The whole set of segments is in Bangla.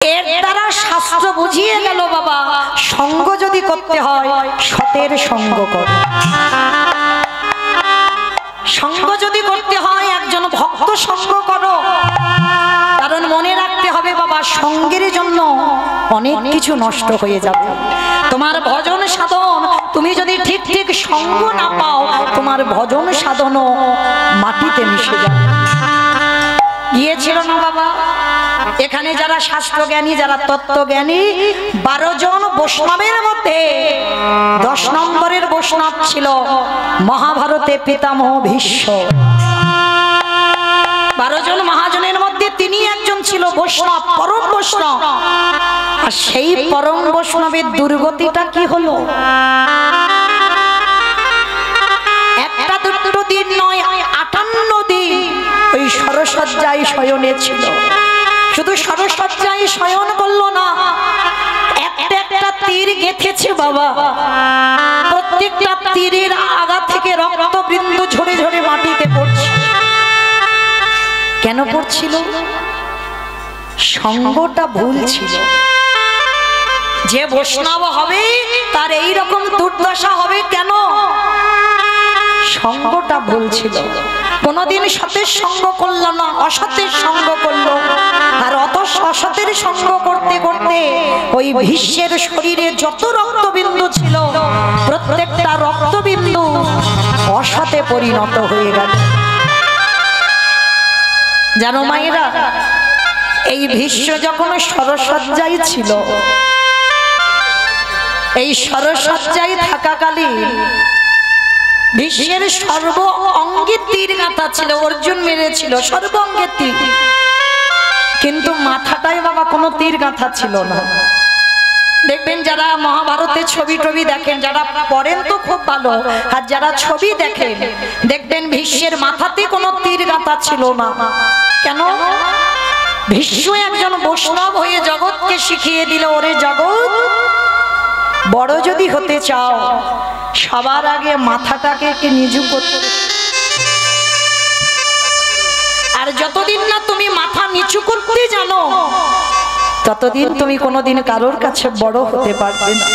এর দ্বারা শাস্ত্র বুঝিয়ে গেল বাবা, সঙ্গ যদি করতে হয় সতের সঙ্গ করো। সঙ্গ যদি করতে হয় একজন ভক্ত সঙ্গ করো। কারণ মনে রাখতে হবে বাবা, সঙ্গের জন্য অনেক কিছু নষ্ট হয়ে যাবে। তোমার ভজন সাধন তুমি যদি ঠিক ঠিক সঙ্গ না পাও, তোমার ভজন সাধনও মাটিতে মিশে যাবে। গিয়েছিল না বাবা, এখানে যারা শাস্ত্রজ্ঞানী, যারা তত্ত্বজ্ঞানী, 12 জন বৈষ্ণবের মধ্যে 10 নম্বরের বৈষ্ণব ছিল মহাভারতে পিতামহ ভীষ্ম। 12 জন মহাজনের মধ্যে তিনি একজন ছিল বৈষ্ণব, পরম বৈষ্ণব। আর সেই পরম বৈষ্ণবের দুর্গতিটা কি হলো? একটা দুটো দিন নয়, 58 দিন ওই সরসজ্জায় শয়নে ছিল। শুধু সরসজ্জায় শয়ন করলো না, একটা একটা তীর গেঁথেছে বাবা। প্রত্যেকটা তীরের আগা থেকে রক্তবিন্দু ঝরে ঝরে মাটিতে পড়ছে। কেন পড়ছিল? সঙ্গটা ভুল ছিল। যে বৈষ্ণব হবে তার এই রকম দুর্দশা হবে কেন? সঙ্গটা ভুল ছিল। কোনদিন সতের সঙ্গ করলো না, অসতের সঙ্গ করলো। আর অসতের সঙ্গ করতে করতে ওই ভীষ্মের শরীরে যত রক্তবিন্দু ছিল, প্রত্যেকটা রক্তবিন্দু অসতে পরিণত হয়ে গেল। জানো মায়েরা, এই ভীষ্ম যখন সরসজ্জায় ছিল, এই সরসজ্জায় থাকাকালীন ভীষ্মের সর্ব অঙ্গে তীর গাঁথা ছিল। অর্জুন মেরেছিল সর্ব অঙ্গে তীর, কিন্তু মাথাটায় বাবা কোনো তীর গাঁথা ছিল না। দেখবেন যারা মহাভারতের ছবি টবি দেখেন, যারা পড়েন তো খুব ভালো, আর যারা ছবি দেখেন দেখবেন ভীষ্মের মাথাতে কোনো তীর গাঁথা ছিল না। কেন? ভীষ্ম একজন বৈষ্ণব হয়ে জগৎকে শিখিয়ে দিল, ওরে জগৎ, বড় যদি হতে চাও সবার আগে মাথাটাকে নিচু করতে। আর যতদিন না তুমি মাথা নিচু করতে জানো, ততদিন তুমি কোনোদিন কারোর কাছে বড় হতে পারবে না।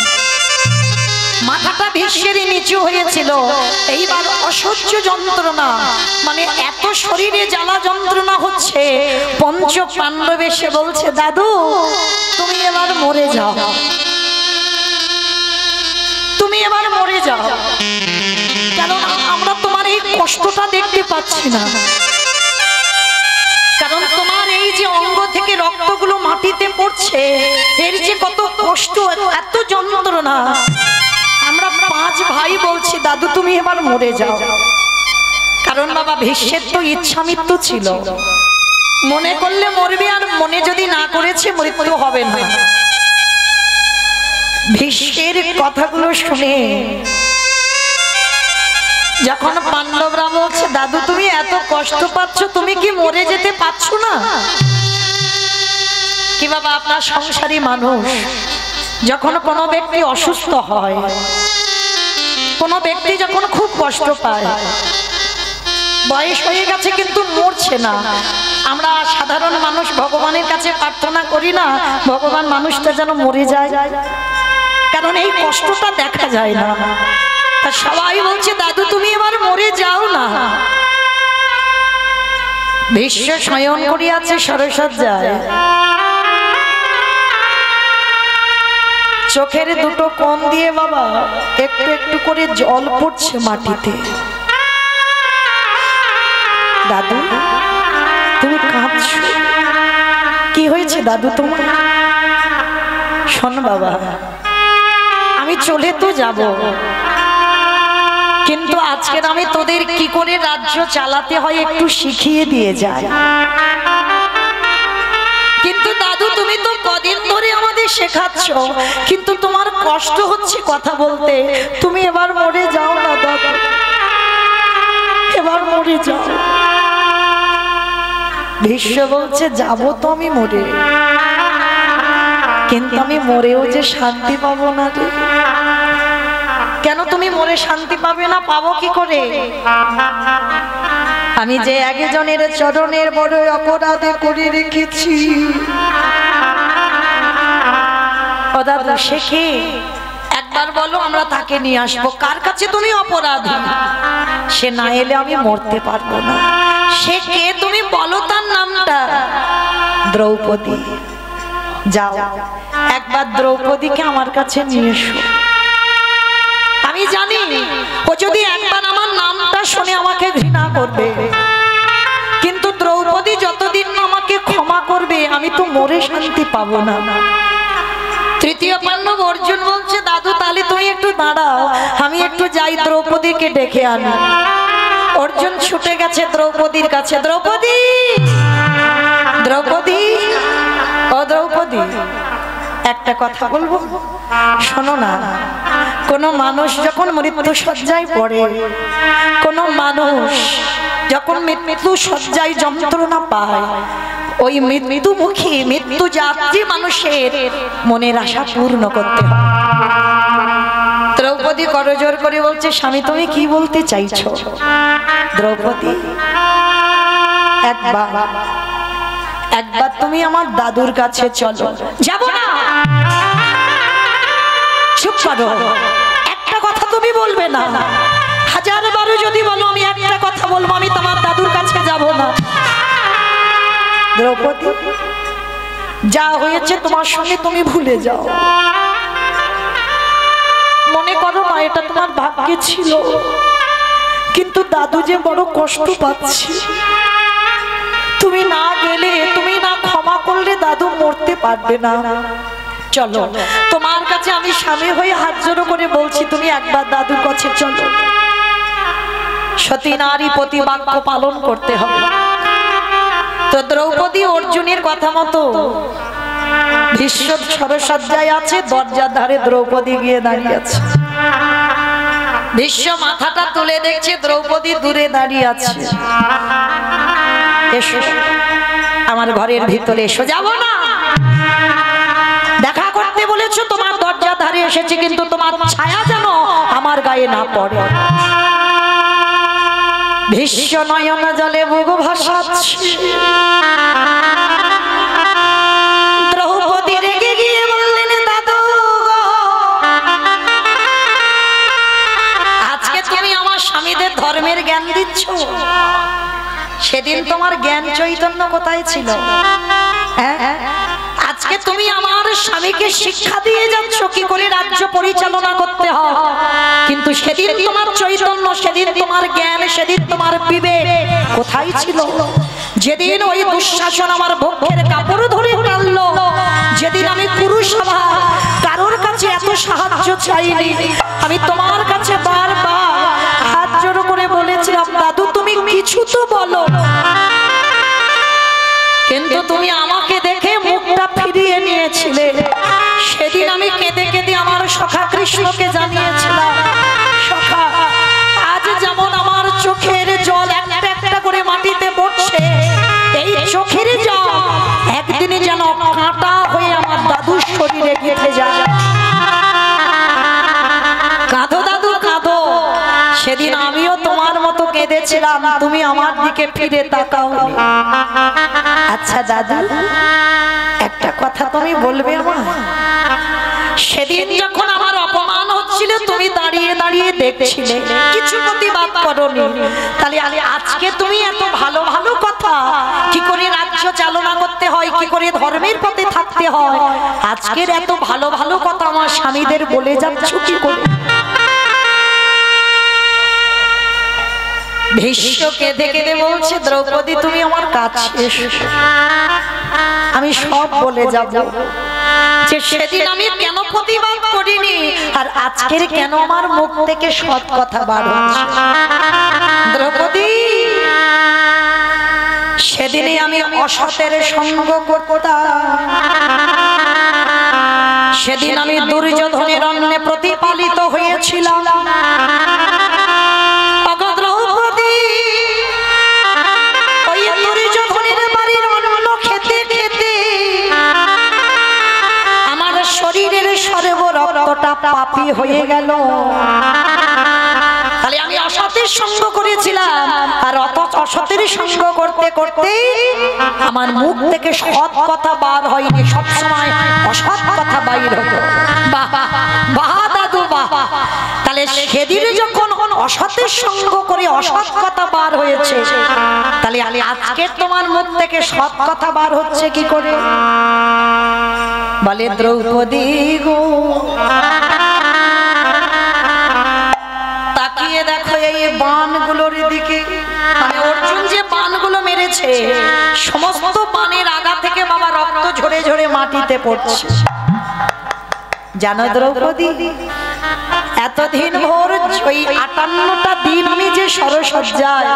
মাথাটা ভীষ্মেরই নিচু হয়েছিল। এইবার অসহ্য যন্ত্রণা, মানে এত শরীরে জ্বালা যন্ত্রণা হচ্ছে। পঞ্চ পাণ্ডব এসে বলছে, দাদু তুমি এবার মরে যাও, তুমি এবার মরে যাও, কারণ আমরা তোমার এই কষ্টটা দেখতে পাচ্ছি না। কারণ তোমার এই যে অঙ্গ থেকে রক্তগুলো মাটিতে পড়ছে, এর যে কত কষ্ট, এত যন্ত্রণা। আমরা 5 ভাই বলছি, দাদু তুমি এবার মরে যাও। কারণ বাবা ভীষ্মের তো ইচ্ছা মৃত্যু ছিল, মনে করলে মরবে, আর মনে যদি না করেছে মৃত্যু হবে না। ভীষ্মের কথাগুলো শুনে যখন পাণ্ডবরা বলছে, দাদু তুমি এত কষ্ট পাচ্ছ, তুমি কি মরে যেতে পারছো না? কি বাবা, আপনার সংসারী মানুষ, যখন কোনো ব্যক্তি অসুস্থ হয়, কোনো ব্যক্তি যখন খুব কষ্ট পায়, বয়স হয়ে গেছে কিন্তু মরছে না, আমরা সাধারণ মানুষ ভগবানের কাছে প্রার্থনা করি না ভগবান মানুষটা যেন মরে যায়? কারণ এই কষ্টটা দেখা যায় না। সবাই বলছে, দাদু তুমি এবার মরে যাও না। ভীষ্ম শয়ন করিয়াছে সরসজ্জায়, চোখের দুটো কোণ দিয়ে বাবা একটু একটু করে জল পড়ছে মাটিতে। দাদু তুমি কাঁদছো, কি হয়েছে দাদু তোমার? শোন বাবা, আমি চলে তো যাব, কিন্তু আজকের আমি তোদের কি করে রাজ্য চালাতে হয় একটু শিখিয়ে দিয়ে যাই। কিন্তু দাদু তুমি তো কদিন ধরে আমাদের শেখাচ্ছ, কিন্তু তোমার কষ্ট হচ্ছে কথা বলতে, তুমি এবার মরে যাও না দাদু, এবার মরে যাও। ভীষ্ম বলছে, যাবো তো আমি মরে, কিন্তু আমি মরেও যে শান্তি পাবো না রে। কেন তুমি মরে শান্তি পাবে না? পাবো কি করে? আমি যে একজনের চরণের বড় অপরাধ করে রেখেছি, ও দাদু সে কে একবার বলো, আমরা তাকে নিয়ে আসবো। কার কাছে তুমি অপরাধী? সে না এলে আমি মরতে পারবো না। সে কে তুমি বলো, তার নামটা। দ্রৌপদী। যাও একবার দ্রৌপদীকে আমার কাছে নিয়ে এসো। আমি জানি ও যদি একবার আমার নামটা শুনে আমাকে ঘৃণা করবে, কিন্তু দ্রৌপদী যতদিন আমাকে ক্ষমা করবে আমি তো মরে শান্তি পাবো না। তৃতীয় পাণ্ডব অর্জুন বলছে, দাদু তাহলে তুমি একটু দাঁড়াও, আমি একটু যাই দ্রৌপদীকে ডেকে আনি। অর্জুন ছুটে গেছে দ্রৌপদীর কাছে। দ্রৌপদী, দ্রৌপদী, ও দ্রৌপদী, একটা কথা বলবো, শোনো না। কোন মানুষ যখন মৃত্যু শয্যায় পড়ে, কোন মানুষ যখন মৃত্যু শয্যায় যন্ত্রণা পায়, ওই মৃত্যুমুখী মৃত্যু যাত্রী মানুষের মনের আশা পূর্ণ করতে হয়। দ্রৌপদী করজোর করে বলছে, স্বামী তুমি কি বলতে চাইছো? দ্রৌপদী, একবার তুমি আমার দাদুর কাছে চলো। যাব না। চুপ করো, একটা কথা তুমি বলবে না। হাজার বারো যদি বলো আমি একটা কথা বলবো, আমি তোমার দাদুর কাছে যাব না। দ্রৌপদী, যা হয়েছে তোমার সঙ্গে তুমি ভুলে যাও। মনে করো না এটা তোমার ভাগ্যে ছিল, কিন্তু দাদু যে বড় কষ্ট পাচ্ছে। তুমি না গেলে, তুমি না ক্ষমা করলে দাদু মরতে পারবে না। চলো, তোমার কাছে আমি স্বামী হয়ে হাত জোড়ো করে বলছি, তুমি একবার দাদুর কাছে চলো। সতী নারী প্রতি বাক্য পালন করতে হবে। তো দ্রৌপদী অর্জুনের কথা মতো ভীষ্ম সরসজ্জায় আছে, দরজার ধারে দ্রৌপদী গিয়ে দাঁড়িয়ে আছে। ভীষ্ম মাথাটা তুলে দেখছে দ্রৌপদী দূরে দাঁড়িয়ে আছে। এসো আমার ঘরের ভিতরে এসো। যাব না। দেখা করতে বলেছো, তোমার দরজার ধারে এসেছি, কিন্তু তোমার ছায়া যেন আমার গায়ে না পড়ে। ভীষ্ম নয়ন জলে বুক ভাসাচ্ছে। দ্রৌপদী রেগে গিয়ে বললেন, দাদু আজকে তুমি আমার স্বামীদের ধর্মের জ্ঞান দিচ্ছ। সেদিন তোমার জ্ঞান চৈতন্য কোথায় ছিল? হ্যাঁ, আজকে তুমি আমার স্বামীকে শিক্ষা দিয়ে যাচ্ছ কি করে রাজ্য পরিচালনা করতে হয়, কিন্তু সেদিন তোমার চৈতন্য, সেদিন তোমার জ্ঞান, সেদিন তোমার বিবেক কোথায় ছিল? যেদিন ওই দুঃশাসন আমার বক্ষের কাপড় ধরে টানলো, যেদিন আমি পুরুষসভা কারোর কাছে এত সাহায্য চাইনি, আমি তোমার কাছে বারবার হাত জোড়ো করে বলেছিলাম, দাদু তুমি কিছু তো বলো, কিন্তু তুমি আমাকে দেখে মুখটা ফিরিয়ে নিয়েছিলে। সেদিন আমি কেঁদে কেঁদে আমার সখা কৃষ্ণকে জানিয়েছিলাম, সখা আজ যেমন আমার চোখের জল একটা একটা করে মাটিতে পড়ছে, এই চোখের জল একদিনে যেন কাঁটা হয়ে আমার দাদুর শরীরে গেঁথে যায়। কাঁদো দাদু কাঁদো। সেদিন আমিও তোমার মতো কেঁদেছিলাম, তুমি আমার দিকে ফিরে তাকাও। আচ্ছা দাদু, একটা কথা তুমি বলবে আমার? সেদিন যখন আমার অপমান হচ্ছিল তুমি দাঁড়িয়ে দাঁড়িয়ে দেখছিলে, কিছু প্রতিবাদ করোনি, তাহলে আজকে তুমি এত ভালো ভালো কথা, কি করে রাজ্য চালনা করতে হয়, কি করে ধর্মের পথে থাকতে হয়, আজকের এত ভালো ভালো কথা আমার স্বামীদের বলে যাচ্ছ কি করে? ভীষ্ম কেঁদে কেঁদে বলছে, দ্রৌপদী তুমি আমার কাছে এসো, আমি সব বলে যাব, যে সেদিন আমি কেন প্রতিবাদ করিনি আর আজকের কেন আমার মুখ থেকে সৎ কথা বার হচ্ছে। দ্রৌপদী, সেদিনে আমি অসতের সঙ্গ করতাম, সেদিন আমি দুর্যোধনের অন্নে প্রতিপালিত হয়েছিলাম। পাপী হয়ে গেল, তাহলে আমি অসতের সঙ্গ করেছিলাম, আর অসতের সঙ্গ করতে করতে আমার মুখ থেকে সৎ কথা বার হয়নি, সবসময় অসৎ কথা বাইর হতো। তাহলে সেদিন যখন অসতের সঙ্গ করে অসৎ কথা বার হয়েছে, তাহলে আজকে তোমার মুখ থেকে সৎ কথা বার হচ্ছে কি করে? বলে দ্রৌপদী গো, তাকিয়ে দেখো এই বাণগুলোর দিকে। মানে অর্জুন যে বাণগুলো মেরেছে, সমস্ত বাণের আগা থেকে বাবা রক্ত ঝরে ঝরে মাটিতে পড়ছে। জানো দ্রৌপদী, এতদিন ভোর ওই 58টা দিন আমি যে সরসজ্জায়,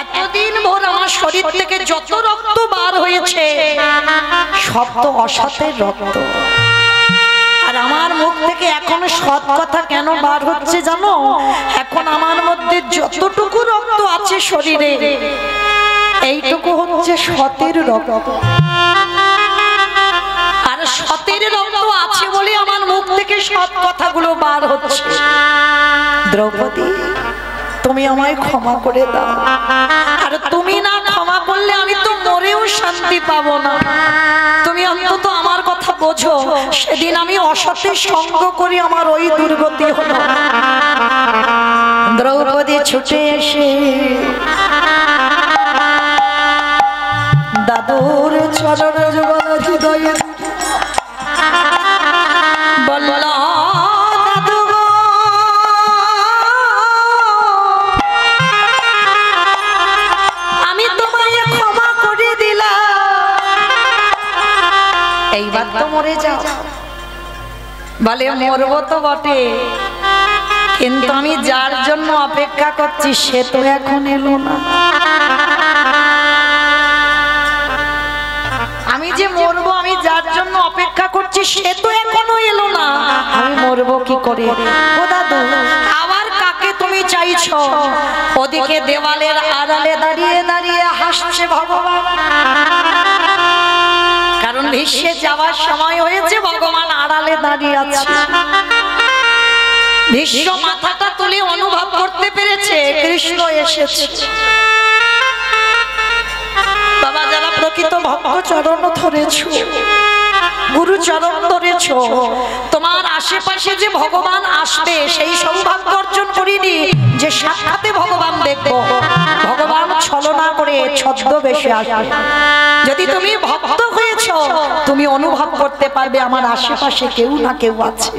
এতদিন ভোর আমার শরীর থেকে যত রক্ত বার হয়েছে সব তো অসতের রক্ত। আর আমার মুখ থেকে এখন সৎ কথা কেন বার হচ্ছে জানো? এখন আমার মধ্যে যতটুকু রক্ত আছে শরীরে, এইটুকু হচ্ছে সতের রক্ত। আর সতের রক্ত আছে বলে আমার মুখ থেকে সৎ কথাগুলো বার হচ্ছে। দ্রৌপদী, তুমি আমায় ক্ষমা করে দাও। আর তুমি না ক্ষমা করলে আমি তো মরেও শান্তি পাবো না। তুমি অন্তত আমার কথা বোঝো। সেদিন আমি অসতের সঙ্গ করি, আমার ওই দুর্গতি হলো। দ্রৌপদী ছুটে এসে দাদুর চরণ যুগল হৃদয়ে বলল, দাদু গো, আমি তোমায় ক্ষমা করে দিলাম, এইবার তো মরে যাও। বলে মরবো তো বটে, কিন্তু আমি যার জন্য অপেক্ষা করছি সে তো এখন এলো না। আমি যে মরবো, আমি যার জন্য অপেক্ষা করছি সে তো এখনো এলো না, আমি মরবো কি করে? ও দাদু, আবার কাকে তুমি চাইছো? ওদিকে দেওয়ালের আড়ালে দাঁড়িয়ে দাঁড়িয়ে হাসছে ভগবান। কারণ ভীষ্মে যাওয়ার সময় হয়েছে, ভগবান আড়ালে দাঁড়িয়ে আছে। ভীষ্ম মাথাটা তুলে অনুভব করতে পেরেছে কৃষ্ণ এসেছে। বাবা, যারা প্রকৃত ভক্ত চরণ ধরেছো, গুরু চরণ ধরেছো, তোমার আশেপাশে যে ভগবান আসবে সেই সৌভাগ্য অর্জন করিনি যে সাক্ষাতে ভগবান দেখবো। ভগবান ছলনা করে ছদ্মবেশে আসবে। যদি তুমি ভক্ত হয়েছো, তুমি অনুভব করতে পারবে আমার আশেপাশে কেউ না কেউ আছে।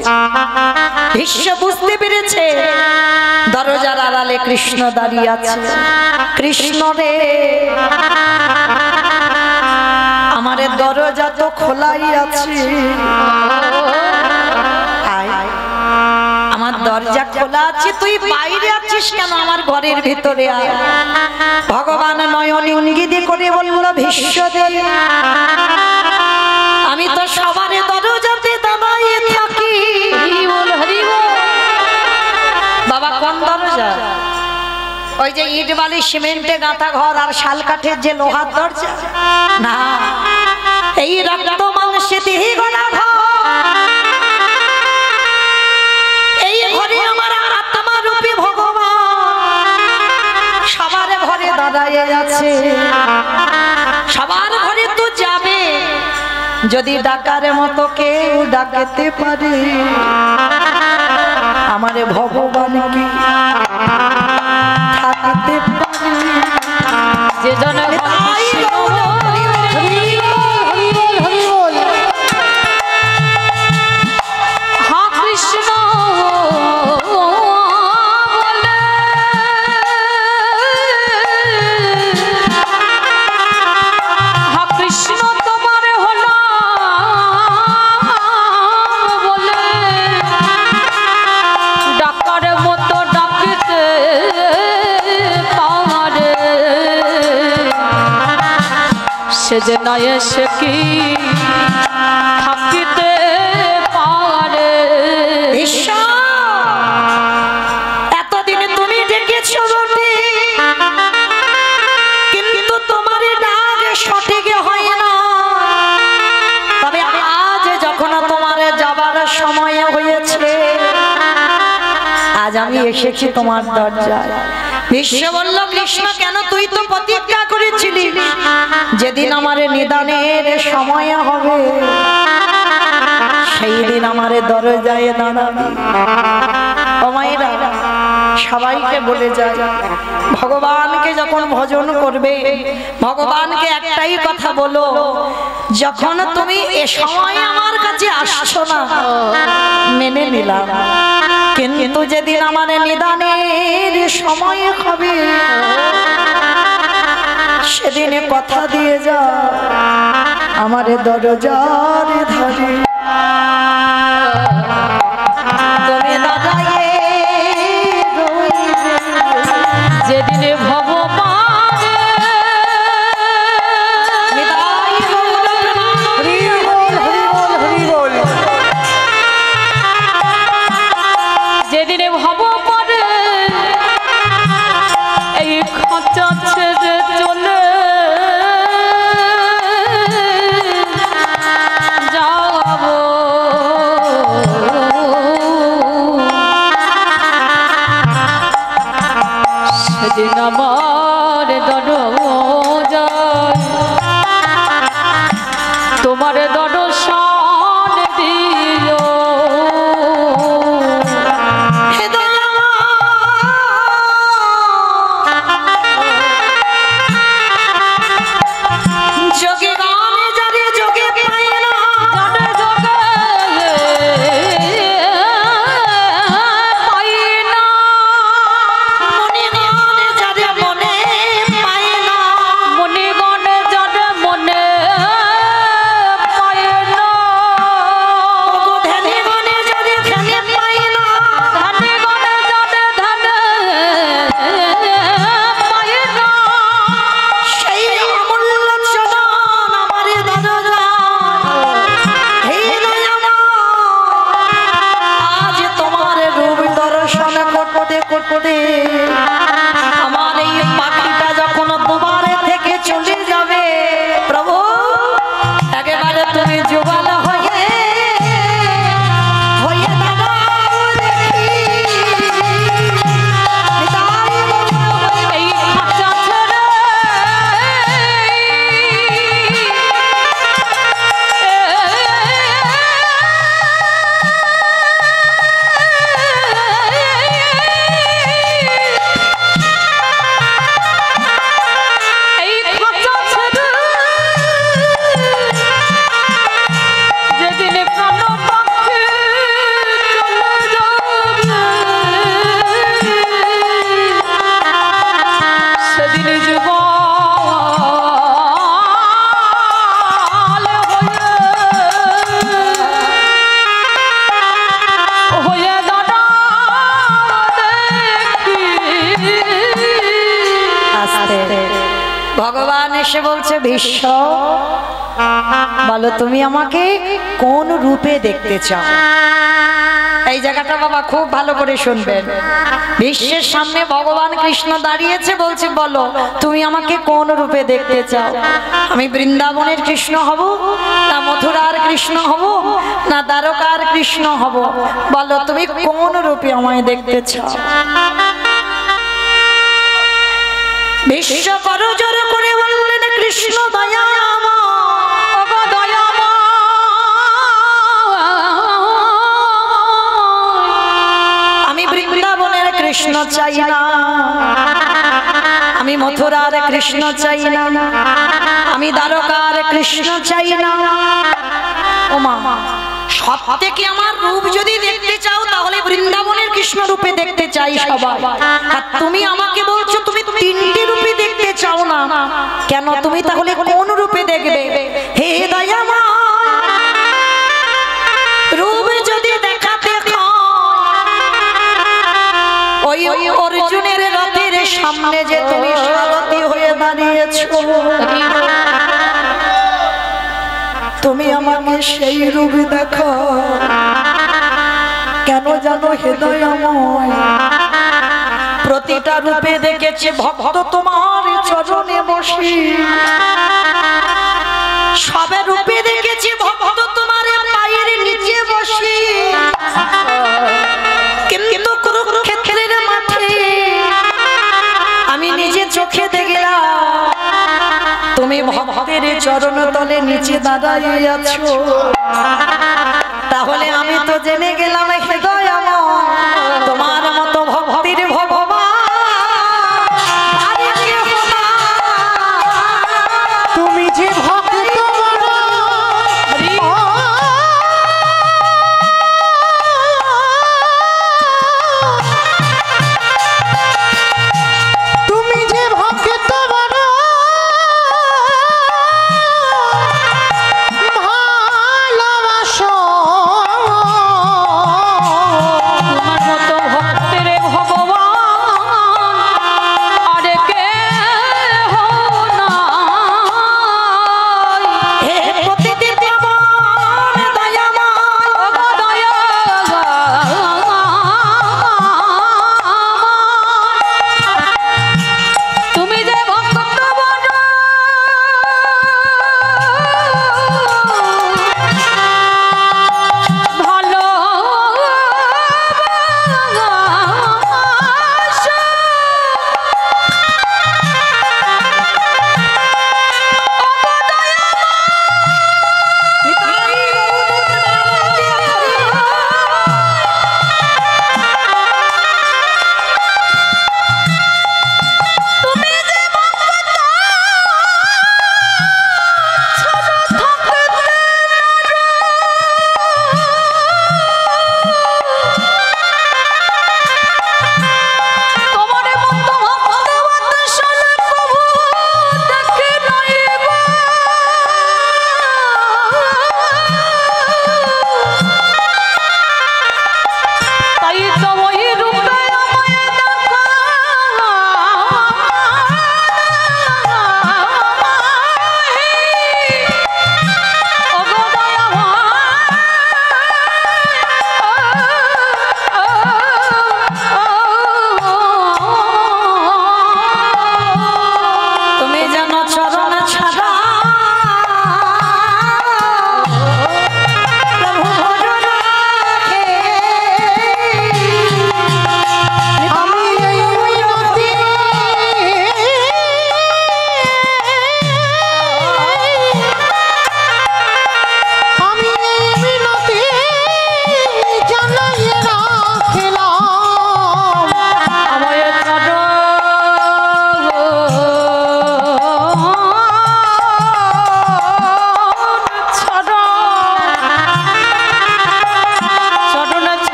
ভীষ্ম বুঝতে পেরেছে দরজার আড়ালে কৃষ্ণ দাঁড়িয়ে আছে। কৃষ্ণ রে, আমার দরজা তো খোলাই আছে, আমার দরজা খোলা আছে, তুই বাইরে আছিস কেন? আমার ঘরের ভিতরে আয়। ভগবান নয়ন ইঙ্গিত করে বলল, ভীষ্ম দে, আমি তো সবার দরজাতে দাঁড়িয়ে থাকি। বাবা, কোন দরজা? ওই যে ইট বালি সিমেন্টে গাঁথা ঘর আর শাল কাঠের যে লোহার দরজা না, এই রক্ত মাংসে দেহি গড়া ঘর। এই ঘরে আমার আত্মা রূপী ভগবান সবার ঘরে দাঁড়ায় আছে। সবার ঘরে তো যাবে, যদি ডাকার মতো কেউ ডাকতে পারে আমার ভগবানকে থাকতে পারে যে জন। যে নয় সে কি থাকিতে পারে। এতদিনে তুমি ডেকেছো বটে, কিন্তু তোমার ডাক সঠিক হয় না। তবে আজ যখন তোমার যাবার সময় হয়েছে, আজ আমি এসেছি তোমার দরজায়। ভীষ্ম বলল, কৃষ্ণ কেন? তুই তো প্রতিজ্ঞা করেছিলি যেদিন আমার নিদানের সময় হবে সেই দিন আমার দরজায় দাঁড়াবি। ও মায়েরা সবাইকে বলে যায়, ভগবানকে যখন ভজন করবে ভগবানকে একটাই কথা বলো, যখন তুমি এ সময় আমার কাছে আসছো না মেনে নিলাম, কিন্তু যেদিন আমার নিদানের সময় হবে সেদিনে কথা দিয়ে যা আমার দরজার ধারে তুমি দাঁড়ায়ে রইবে। যেদিনে ভগবান নিতাই গৌর প্রণাম। হরি বল, হরি বল, হরি বল। যেদিনে ভগবান এই খাঁচা ছেড়ে চলে যাব, সেদিন আমার দরজায় তোমার দর্শন দিও। হে দয়াময়, যোগে গানে যারে যোগে পায় না, জনে জগে পাই না, মনে গানে যারে মনে পায় না, মণিগণে জনে মনে পাই না, ওগো ধ্যানে গানে যারে ধ্যানে পায় না, ধানে গণে জনে ধানে পাই না, সেই অমূল্য চরণ আমার দরজায়। হে দয়াময়, আজ তোমার রূপ দর্শন করতে করতে আমার এই পাখিটা যখন দুবারে থেকে চলে যাবে, প্রভু একেবারে তুমি যুগল হয়ে হয়ে দাঁড়াও দেখি। নিতাই গৌর এই খাঁচা ছেড়ে এই খাঁচা ছেড়ে যেদিন প্রাণ পাখি চলে যাবে, সেদিন যুগল হয়ে দাঁড়াও দেখি। আস্তে ভগবান এসে বলছে, ভীষ্ম বলো তুমি আমাকে কোন রূপে দেখতে চাও? এই জায়গাটা বাবা খুব ভালো করে শুনবেন। বিশ্বের সামনে ভগবান কৃষ্ণ দাঁড়িয়েছে, বলছে বলো তুমি আমাকে কোন রূপে দেখতে চাও? আমি বৃন্দাবনের কৃষ্ণ হব, না মথুরার কৃষ্ণ হব, না দ্বারকার কৃষ্ণ হব? বলো তুমি কোন রূপে আমায় দেখতে চাও? বিশ্ব করজোর করে বললেন, কৃষ্ণ দয়াময়, ওগো দয়াময়, আমি বৃন্দাবনের কৃষ্ণ চাই না, আমি মথুরার কৃষ্ণ চাই না, আমি দ্বারকার কৃষ্ণ চাই না। ও মা, সব থেকে আমার রূপ যদি দেখতে চাও তাহলে বৃন্দাবনের কৃষ্ণ রূপে দেখতে চাই সবাই। আর তুমি আমাকে বলছো তুমি তিনটি রূপে দেখতে চাও না, কেন? তুমি তাহলে কোন রূপে দেখবে? হে দয়াময়, রূপ যদি দেখাতে ওই অর্জুনের রথের সামনে যে তুমি সারথি হয়ে দাঁড়িয়েছো, তুমি আমাকে সেই রূপ দেখো। কেন জানো হে দয়াময়, প্রতিটা রূপে দেখেছি ভক্ত তোমার চরণে বসি, সবে রূপে দেখেছি ভক্ত তোমার পায়ের নিচে বসি, কিন্তু কুরুক্ষেত্রের মাঠে আমি নিজে চোখে দেখলাম তুমি ভক্তের চরণ তলে নিচে দাঁড়াইয়া আছো। তাহলে আমি তো জেনে গেলাম হে দয়াময়, তোমার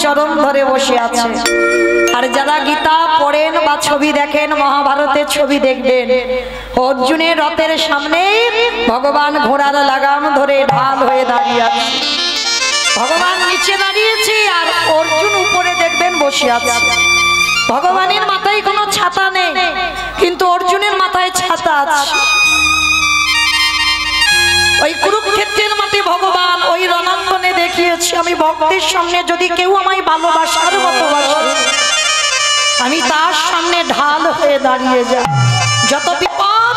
চরণ ধরে বসে আছে। আর যারা গীতা পড়েন বা ছবি দেখেন, মহাভারতের ছবি দেখবেন, অর্জুনের রথের সামনে ভগবান ঘোড়ার লাগাম ধরে ঢাল হয়ে দাঁড়িয়ে আছে। ভগবান নিচে দাঁড়িয়েছে আর অর্জুন উপরে দেখবেন বসে আছে। ভগবানের মাথায় কোনো ছাতা নেই, কিন্তু অর্জুনের মাথায় ছাতা আছে। ওই কুরুক্ষেত্রের মাঠে ভগবান ওই রণাঙ্গনে দেখিয়েছে, আমি ভক্তের সামনে যদি কেউ আমায় ভালোবাসার মতো বাসে, আমি তার সামনে ঢাল হয়ে দাঁড়িয়ে যাই। যত বিপদ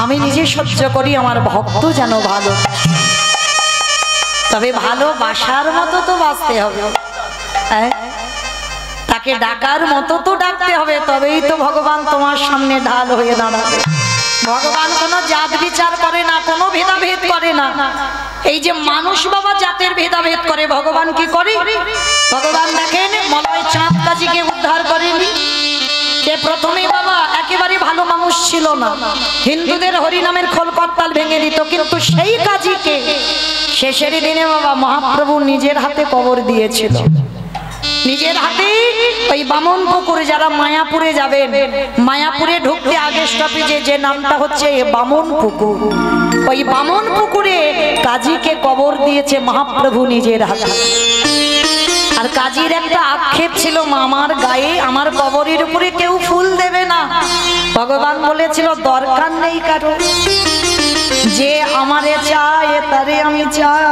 আমি নিজে সহ্য করি, আমার ভক্ত যেন ভালো। তবে ভালোবাসার মতো তো বাঁচতে হবে, তাকে ডাকার মতো তো ডাকতে হবে, তবেই তো ভগবান তোমার সামনে ঢাল হয়ে দাঁড়াবে। ভগবান কোনো জাত বিচার করে না, কোনো ভেদাভেদ করে না। এই যে মানুষ বাবা জাতের ভেদাভেদ করে, ভগবান কি করে? ভগবান দেখেন মলয় চাঁদ কাজীকে উদ্ধার করেনি, যে প্রথমে বাবা একেবারে ভালো মানুষ ছিল না, হিন্দুদের হরিনামের খোল করতাল ভেঙে দিত, কিন্তু সেই কাজীকে শেষের দিনে বাবা মহাপ্রভু নিজের হাতে কবর দিয়েছিল। নিজের হাতে ওই বামন পুকুরে, যারা মায়াপুরে যাবেন, মায়াপুরে ঢুকতে আগে স্টপেজে যে নামটা হচ্ছে বামন পুকুর, ওই বামন পুকুরে কাজীকে কবর দিয়েছে মহাপ্রভু নিজের হাতে। আর কাজীর একটা আক্ষেপ ছিল, আমার গায়ে আমার কবরের উপরে কেউ ফুল দেবে না। ভগবান বলেছিল দরকার নেই কারো, যে আমারে চায় তারে আমি চাই,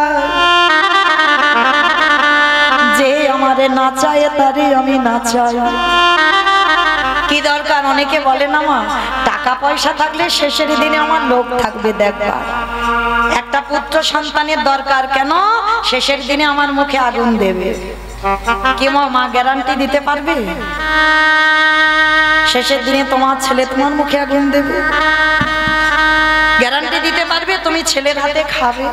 যে আমারে না চায় তারে আমি না চাই। কি দরকার? অনেকে বলে না মা, টাকা পয়সা থাকলে শেষের দিনে আমার লোক থাকবে দেখবা। একটা পুত্র সন্তানের দরকার, কেন? শেষের দিনে আমার মুখে আগুন দেবে। কি মা গ্যারান্টি দিতে পারবে শেষের দিনে তোমার ছেলে তোমার মুখে আগুন দেবে? গ্যারান্টি দিতে পারবে তুমি ছেলের হাতে খাবে?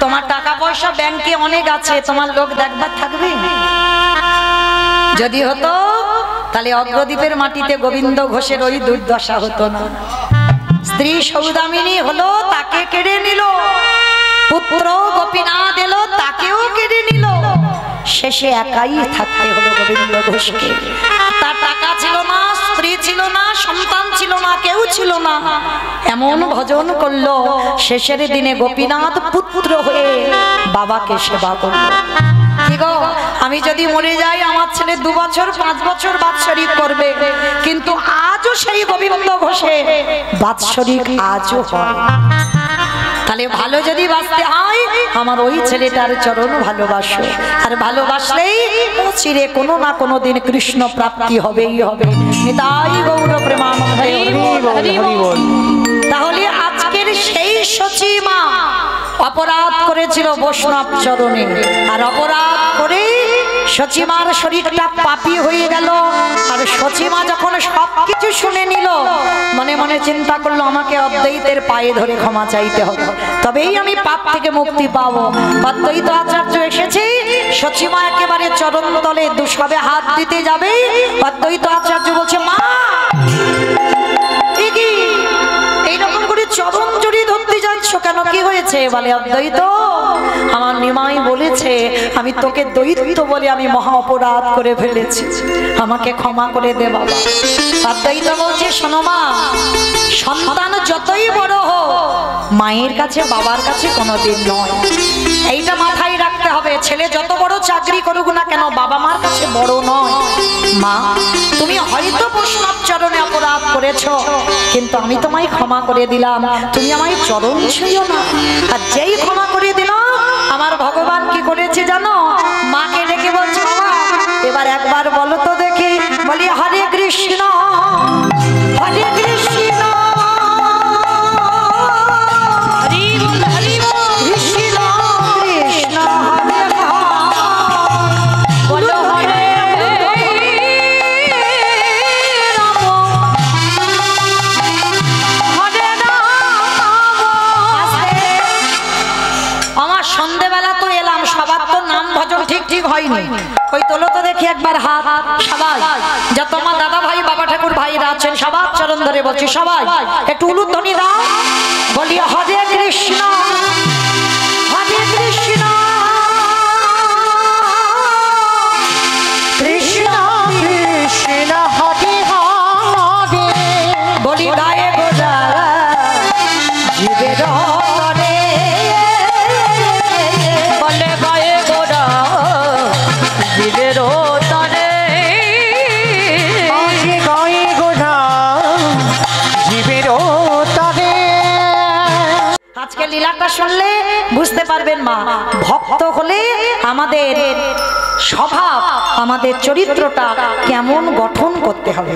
তোমার টাকা পয়সা ব্যাংকে অনেক আছে, তোমার লোক দেখবার থাকবে? যদি হতো তাহলে অগ্রদ্বীপের মাটিতে গোবিন্দ ঘোষের ওই দুর্দশা হতো না। স্ত্রী সৌদামিনী হলো, তাকে কেড়ে নিল, পুত্র গোপীনাথ এলো, তাকেও কেড়ে নিল, শেষে একাই থাকতে হলো গোবিন্দ ঘোষকে। তার টাকা ছিল না, স্ত্রী ছিল না, সন্তান ছিল না, কেউ ছিল না, এমন ভজন করলো, শেষের দিনে গোপীনাথ পুত্র হয়ে বাবাকে সেবা করলো। কি গো, আমি যদি মরে যাই আমার ছেলে 2 বছর 5 বছর বাৎসরিক করবে, কিন্তু আজও সেই গোবিন্দ ঘোষে বাৎসরিক আজও হয়। তাহলে ভালো যদি বাঁচতে হয় আমার ওই ছেলেটার চরণ ভালোবাসো, আর ভালোবাসলেই চিরে কোনো না কোনো দিন কৃষ্ণ প্রাপ্তি হবেই হবে। নিতাই গৌর প্রেমানন্দে হরি বল। তাহলে আজকের সেই সচিমা অপরাধ করেছিল বৈষ্ণব চরণে, আর অপরাধ করে সচিমার শরীরটা পাপী হয়ে গেল। আর সচিমা যখন সবকিছু শুনে নিল, মনে মনে চিন্তা করলো আমাকে অদ্বৈতের পায়ে ধরে ক্ষমা চাইতে হবে, তবেই আমি পাপ থেকে মুক্তি পাবো। অদ্বৈত আচার্য এসেছে, সচিমা একেবারে চরণ তলে দুসবে হাত দিতে যাবে, অদ্বৈত আচার্য বলছে মা এইরকম করে চরণ জড়িয়ে ধরতে যাচ্ছ কেন, কি হয়েছে? বলে অদ্বৈত আমার নিমাই বলেছে আমি তোকে দৈত্য বলে আমি মহা অপরাধ করে ফেলেছি, আমাকে ক্ষমা করে দে বাবা। অদ্বৈত বলছে শোনো মা, সন্তান যতই বড় হোক মায়ের কাছে বাবার কাছে কোনোদিন নয়, এইটা মাথায় রাখতে হবে। ছেলে যত বড় চাকরি করুক না কেন বাবা মার কাছে বড় নয়। মা তুমি হয়তো বৈষ্ণব চরণে অপরাধ করেছো, কিন্তু আমি তোমায় ক্ষমা করে দিলাম, তুমি আমায় চরণ ছুঁয়ো না। আর যেই ক্ষমা করে দিল, আমার ভগবান কি করেছে জানো? মাকে ডেকে বলছে বাবা এবার একবার বলো তো দেখি। বলি হরে কৃষ্ণ হরে কৃষ্ণ হয়নি, ওই তোলো তো দেখি একবার হাত সবাই, যত মা দাদা ভাই বাবা ঠাকুর ভাইরা আছেন সবার চরণ ধরে বলছি সবাই একটু উলুধ্বনি দাও, বলি হরে কৃষ্ণ হরে কৃষ্ণ কৃষ্ণ হরি হরি বলি গায়ে গোরা জীবের তরে বলে গায়ে গোরা জীবের তরে আজি গায়ে গোরা জীবের তরে। আজকে লীলাটা শুনলে বুঝতে পারবেন মা, ভক্ত হলে আমাদের স্বভাব, আমাদের চরিত্রটা কেমন গঠন করতে হবে।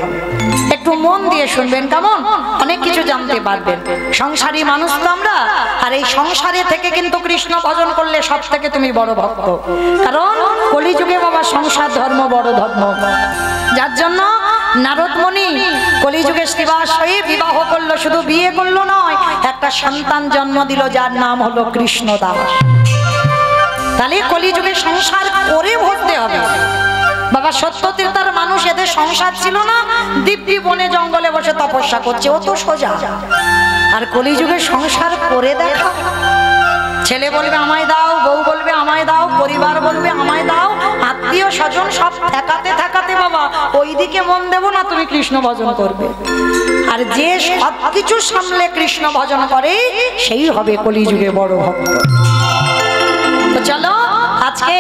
একটু মন দিয়ে শুনবেন, কেমন অনেক কিছু জানতে পারবেন। সংসারী মানুষ তো আমরা, আর এই সংসারে থেকে কিন্তু কৃষ্ণ ভজন করলে সব থেকে তুমি বড় ভক্ত। কারণ কলিযুগে বাবা সংসার ধর্ম বড় ধর্ম, যার জন্য নারদ মুনি কলিযুগে শ্রীবাস হয়ে বিবাহ করলো। শুধু বিয়ে করলো নয়, একটা সন্তান জন্ম দিল যার নাম হলো কৃষ্ণদাস। তাহলে কলিযুগে সংসার করে ভরতে হবে বাবা। সত্যতীর্থার মানুষ, এদের সংসার ছিল না, দিব্যি বনে জঙ্গলে বসে তপস্যা করছে, ও তো সোজা। আর কলিযুগে সংসার করে দেখা, ছেলে বলবে আমায় দাও, বউ বলবে আমায় দাও, পরিবার বলবে আমায় দাও, আত্মীয় স্বজন সব ঠেকাতে ঠেকাতে বাবা ওইদিকে মন দেব না, তুমি কৃষ্ণ ভজন করবে। আর যে সবকিছু সামলে কৃষ্ণ ভজন করে সেই হবে কলিযুগে বড় ভক্ত। তো চলো আজকে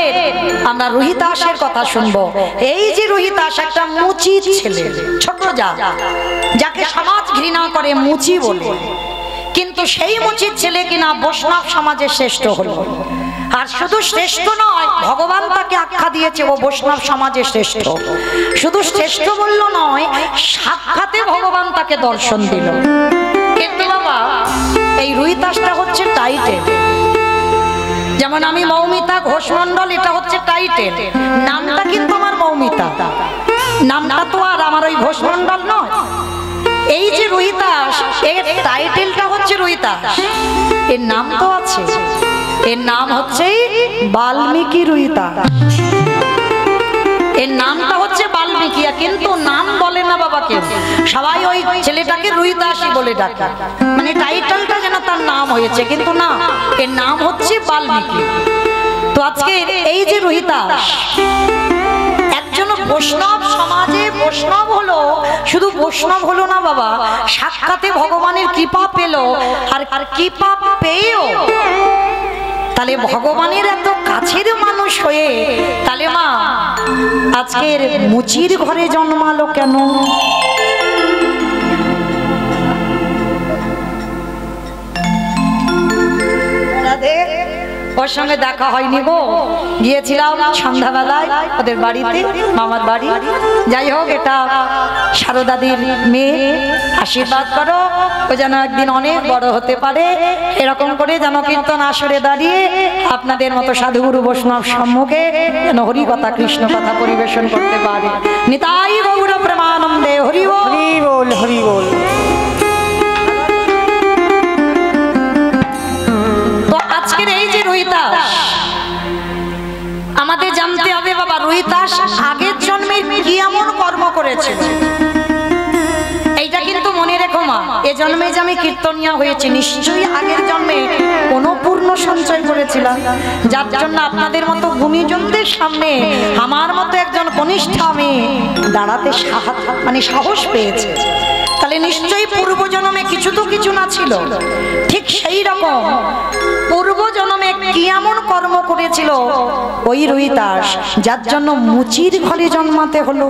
আমরা রোহিতাসের কথা শুনবো। এই যে রোহিতাস একটা মুচি ছেলে, ছোট যাকে সমাজ ঘৃণা করে মুচি বলে, কিন্তু সেই মুচির ছেলে কিনা বৈষ্ণব সমাজে শ্রেষ্ঠ হলো। আর শুধু শ্রেষ্ঠ নয়, ভগবান তাকে আখ্যা দিয়েছে ও বৈষ্ণব সমাজে শ্রেষ্ঠ। শুধু শ্রেষ্ঠ বলল নয়, সাক্ষাতে ভগবান তাকে দর্শন দিল। কিন্তু বাবা এই রোহিতাসটা হচ্ছে টাইটেল। যেমন আমি মৌমিতা ঘোষ মণ্ডল, এটা হচ্ছে টাইটেল, নামটা কিন্তু আমার মৌমিতা, নামটা তো আর আমার ওই ঘোষ মণ্ডল নয়। এই যে রোহিতাস, এর টাইটেলটা হচ্ছে রোহিতাস, এর নাম তো আছে, এর নাম হচ্ছে বাল্মীকি রোহিতাস। এর নামটা হচ্ছে বাল্মীকি, কিন্তু নাম বলে না বাবা কেউ, সবাই ওই ছেলেটাকে রোহিতাসই বলে ডাকে, মানে টাইটেলটা যেন তার নাম হয়েছে, কিন্তু না, এর নাম হচ্ছে বাল্মীকি। তো আজকে এই যে রোহিতাস একজন বৈষ্ণব সমাজে বৈষ্ণব হলো, শুধু বৈষ্ণব হলো না বাবা, সাক্ষাতে ভগবানের কৃপা পেল। আর কৃপা পেয়েও তাহলে ভগবানের এত কাছের মানুষ হয়ে, তাহলে মা আজকের মুচির ঘরে জন্মালো কেন? ওর সঙ্গে দেখা হয়নি গো, গিয়েছিলাম সন্ধ্যাবেলায় ওদের বাড়িতে, মামার বাড়ি। যাই হোক, এটা সারদাদির মেয়ে, আশীর্বাদ করো ও যেন একদিন অনেক বড় হতে পারে। এরকম করে যেন কীর্তন আসরে দাঁড়িয়ে আপনাদের মতো সাধুগুরু বৈষ্ণব সম্মুখে যেন হরি কথা কৃষ্ণ কথা পরিবেশন করতে পারে। নিতাই গৌর প্রেমানন্দে হরি বল, হরি বল, হরি বল। আজকের এই যে রোহিতাস, আমাদের জানতে হবে বাবা রোহিতাস আগের জন্মে কি এমন কর্ম করেছে। এইটা কিন্তু মনে রেখো মা, এ জন্মে যে আমি কীর্তনিয়া হয়েছি, নিশ্চয়ই আগের জন্মে কোনো পূর্ণ সঞ্চয় করেছিলাম, যার জন্য আপনাদের মতো গুণীজনদের সামনে আমার মতো একজন কনিষ্ঠা মেয়ে দাঁড়াতে মানে সাহস পেয়েছে। তাহলে নিশ্চয়ই পূর্বজন্মে কিছু তো কিছু না ছিল। ঠিক সেই রকম পূর্বজন্মে কি এমন কর্ম করেছিল ওই রোহিতাস, যার জন্য মুচির ঘরে জন্মাতে হলো।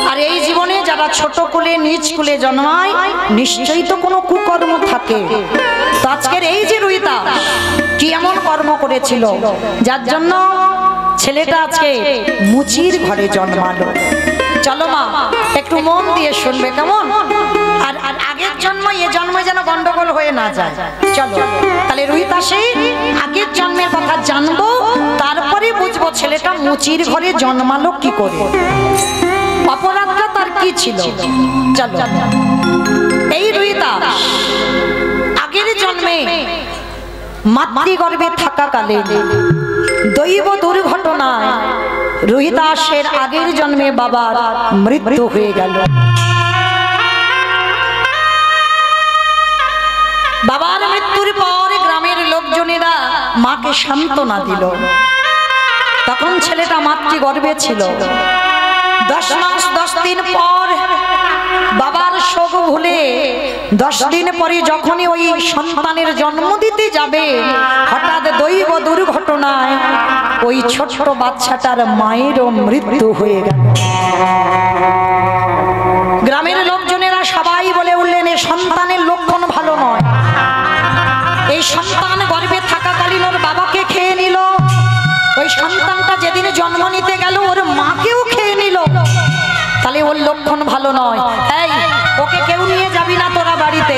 আর এই জীবনে যারা ছোট কুলে নিজ কুলে জন্মায়, নিশ্চয়ই তো কোনো কুকর্ম থাকে। তো আজকের এই যে রোহিতাস কি এমন কর্ম করেছিল, যার জন্য ছেলেটা আজকে মুচির ঘরে জন্মালো। চলো মা একটু মন দিয়ে শুনবে, কেমন? আর আগের জন্ম এ জন্মে যেন গন্ডগোল হয়ে না যায়। চলো তাহলে রোহিতাসে আগের জন্মের কথা জানবো, তারপরে বুঝবো ছেলেটা মুচির ঘরে জন্মালো কি করে, অপরাধটা তার কি ছিল। চলো, এই রোহিতাস আগের জন্মে মাতৃগর্ভে থাকাকালে দৈব দুর্ঘটনায় রোহিতাসের আগের জন্মে বাবার মৃত্যু হয়ে গেল। বাবার মৃত্যুর পর গ্রামের লোকজনেরা মাকে সান্ত্বনা দিল। তখন ছেলেটা মাতৃগর্ভে ছিল, 10 মাস 10 দিন পর বাবার শোক ভুলে 10 দিন পরে যখনই ওই সন্তানের জন্ম দিতে যাবে হঠাৎ দৈব দুর্ঘটনায় ওই ছোট্ট বাচ্চাটার মায়েরও মৃত্যু হয়ে গেল। গ্রামের লোকজনেরা সবাই বলে উঠলেন এই সন্তানের লক্ষণ ভালো নয়, এই সন্তান গর্ভে থাকাকালীন ওর বাবাকে খেয়ে নিল, ওই সন্তানটা যেদিন জন্ম নিতে গেল ওর মাকেও খেয়ে নিল, তাহলে ওর লক্ষণ ভালো নয়। এই ওকে কেউ নিয়ে যাবি না তোরা বাড়িতে,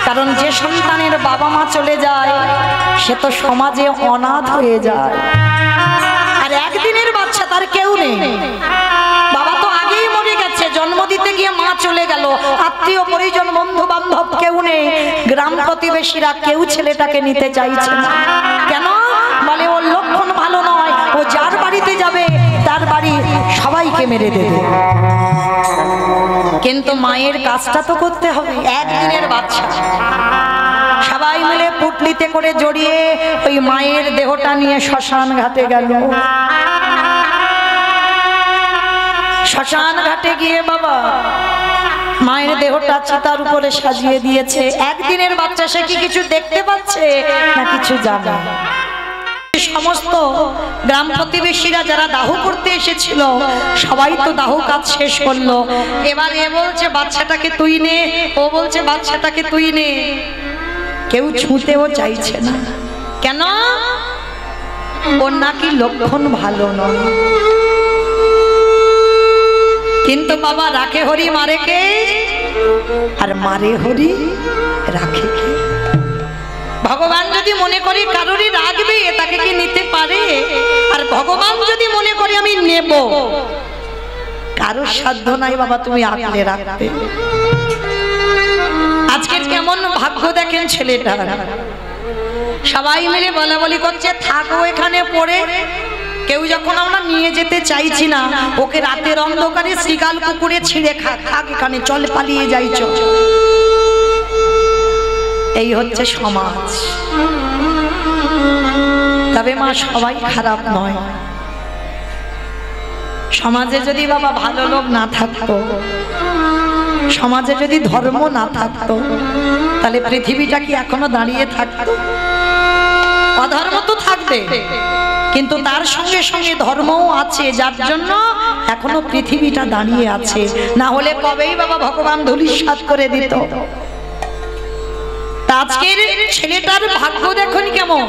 কারণ যে সন্তানের বাবা মা চলে যায় সে তো সমাজে অনাথ হয়ে যায়। আর একদিনের বাচ্চা তার কেউ নেই, বাবা তো আগেই মরে গেছে, জন্ম দিতে গিয়ে মা চলে গেল, আত্মীয় পরিজন বন্ধু বান্ধব কেউ নেই, গ্রাম প্রতিবেশীরা কেউ ছেলেটাকে নিতে চাইছে না। কেন? বলে ওর লক্ষণ ভালো নয়, ও যার বাড়িতে যাবে তার বাড়ি সবাইকে মেরে দেবে। কিন্তু মায়ের কাজটা তো করতে হবে, একদিনের বাচ্চা। সবাই মিলে পুটলিতে করে জড়িয়ে ওই মায়ের দেহটা নিয়ে শ্মশান ঘাটে গেল। শ্মশান ঘাটে গিয়ে বাবা মায়ের দেহটা চিতার উপরে সাজিয়ে দিয়েছে। একদিনের বাচ্চা, সে কি কিছু দেখতে পাচ্ছে না কিছু জানে? সমস্ত গ্রাম প্রতিবেশীরা যারা দাহ করতে এসেছিল সবাই তো দাহ কাজ শেষ করলো। এবার এ বলছে বাচ্চাটাকে তুই নে, ও বলছে বাচ্চাটাকে তুই নে, কেউ ছুঁতেও চাইছে না। কেন? ওর নাকি লক্ষণ ভালো নয়। কিন্তু বাবা রাখে হরি মারে কে, আর মারে হরি রাখে কে? ভগবান যদি মনে করি কারোরই রাখবে তাকে কি নিতে পারে? আর ভগবান যদি মনে করি আমি নেব, কারোর সাধ্য নাই বাবা তুমি আগলে রাখবে। আজকে কেমন ভাগ্য দেখেন ছেলেটা, সবাই মিলে বলা বলি করছে থাকো এখানে পড়ে, কেউ যখন আমরা নিয়ে যেতে চাইছি না, ওকে রাতের অন্ধকারে শ্রীগাল কুকুরে ছিঁড়ে থাক এখানে, চল পালিয়ে যাই চল। এই হচ্ছে সমাজ। তবে মা সবাই খারাপ নয়। সমাজে যদি বাবা ভালো লোক না থাকতো, সমাজে যদি ধর্ম না থাকতো, তাহলে পৃথিবীটা কি এখনো দাঁড়িয়ে থাকতো? অধর্ম তো থাকবে, কিন্তু তার সঙ্গে সঙ্গে ধর্মও আছে, যার জন্য এখনো পৃথিবীটা দাঁড়িয়ে আছে। না হলে কবেই বাবা ভগবান ধূলিসাৎ করে দিত। আজকের ছেলেটার ভাগ্য দেখুন কেমন,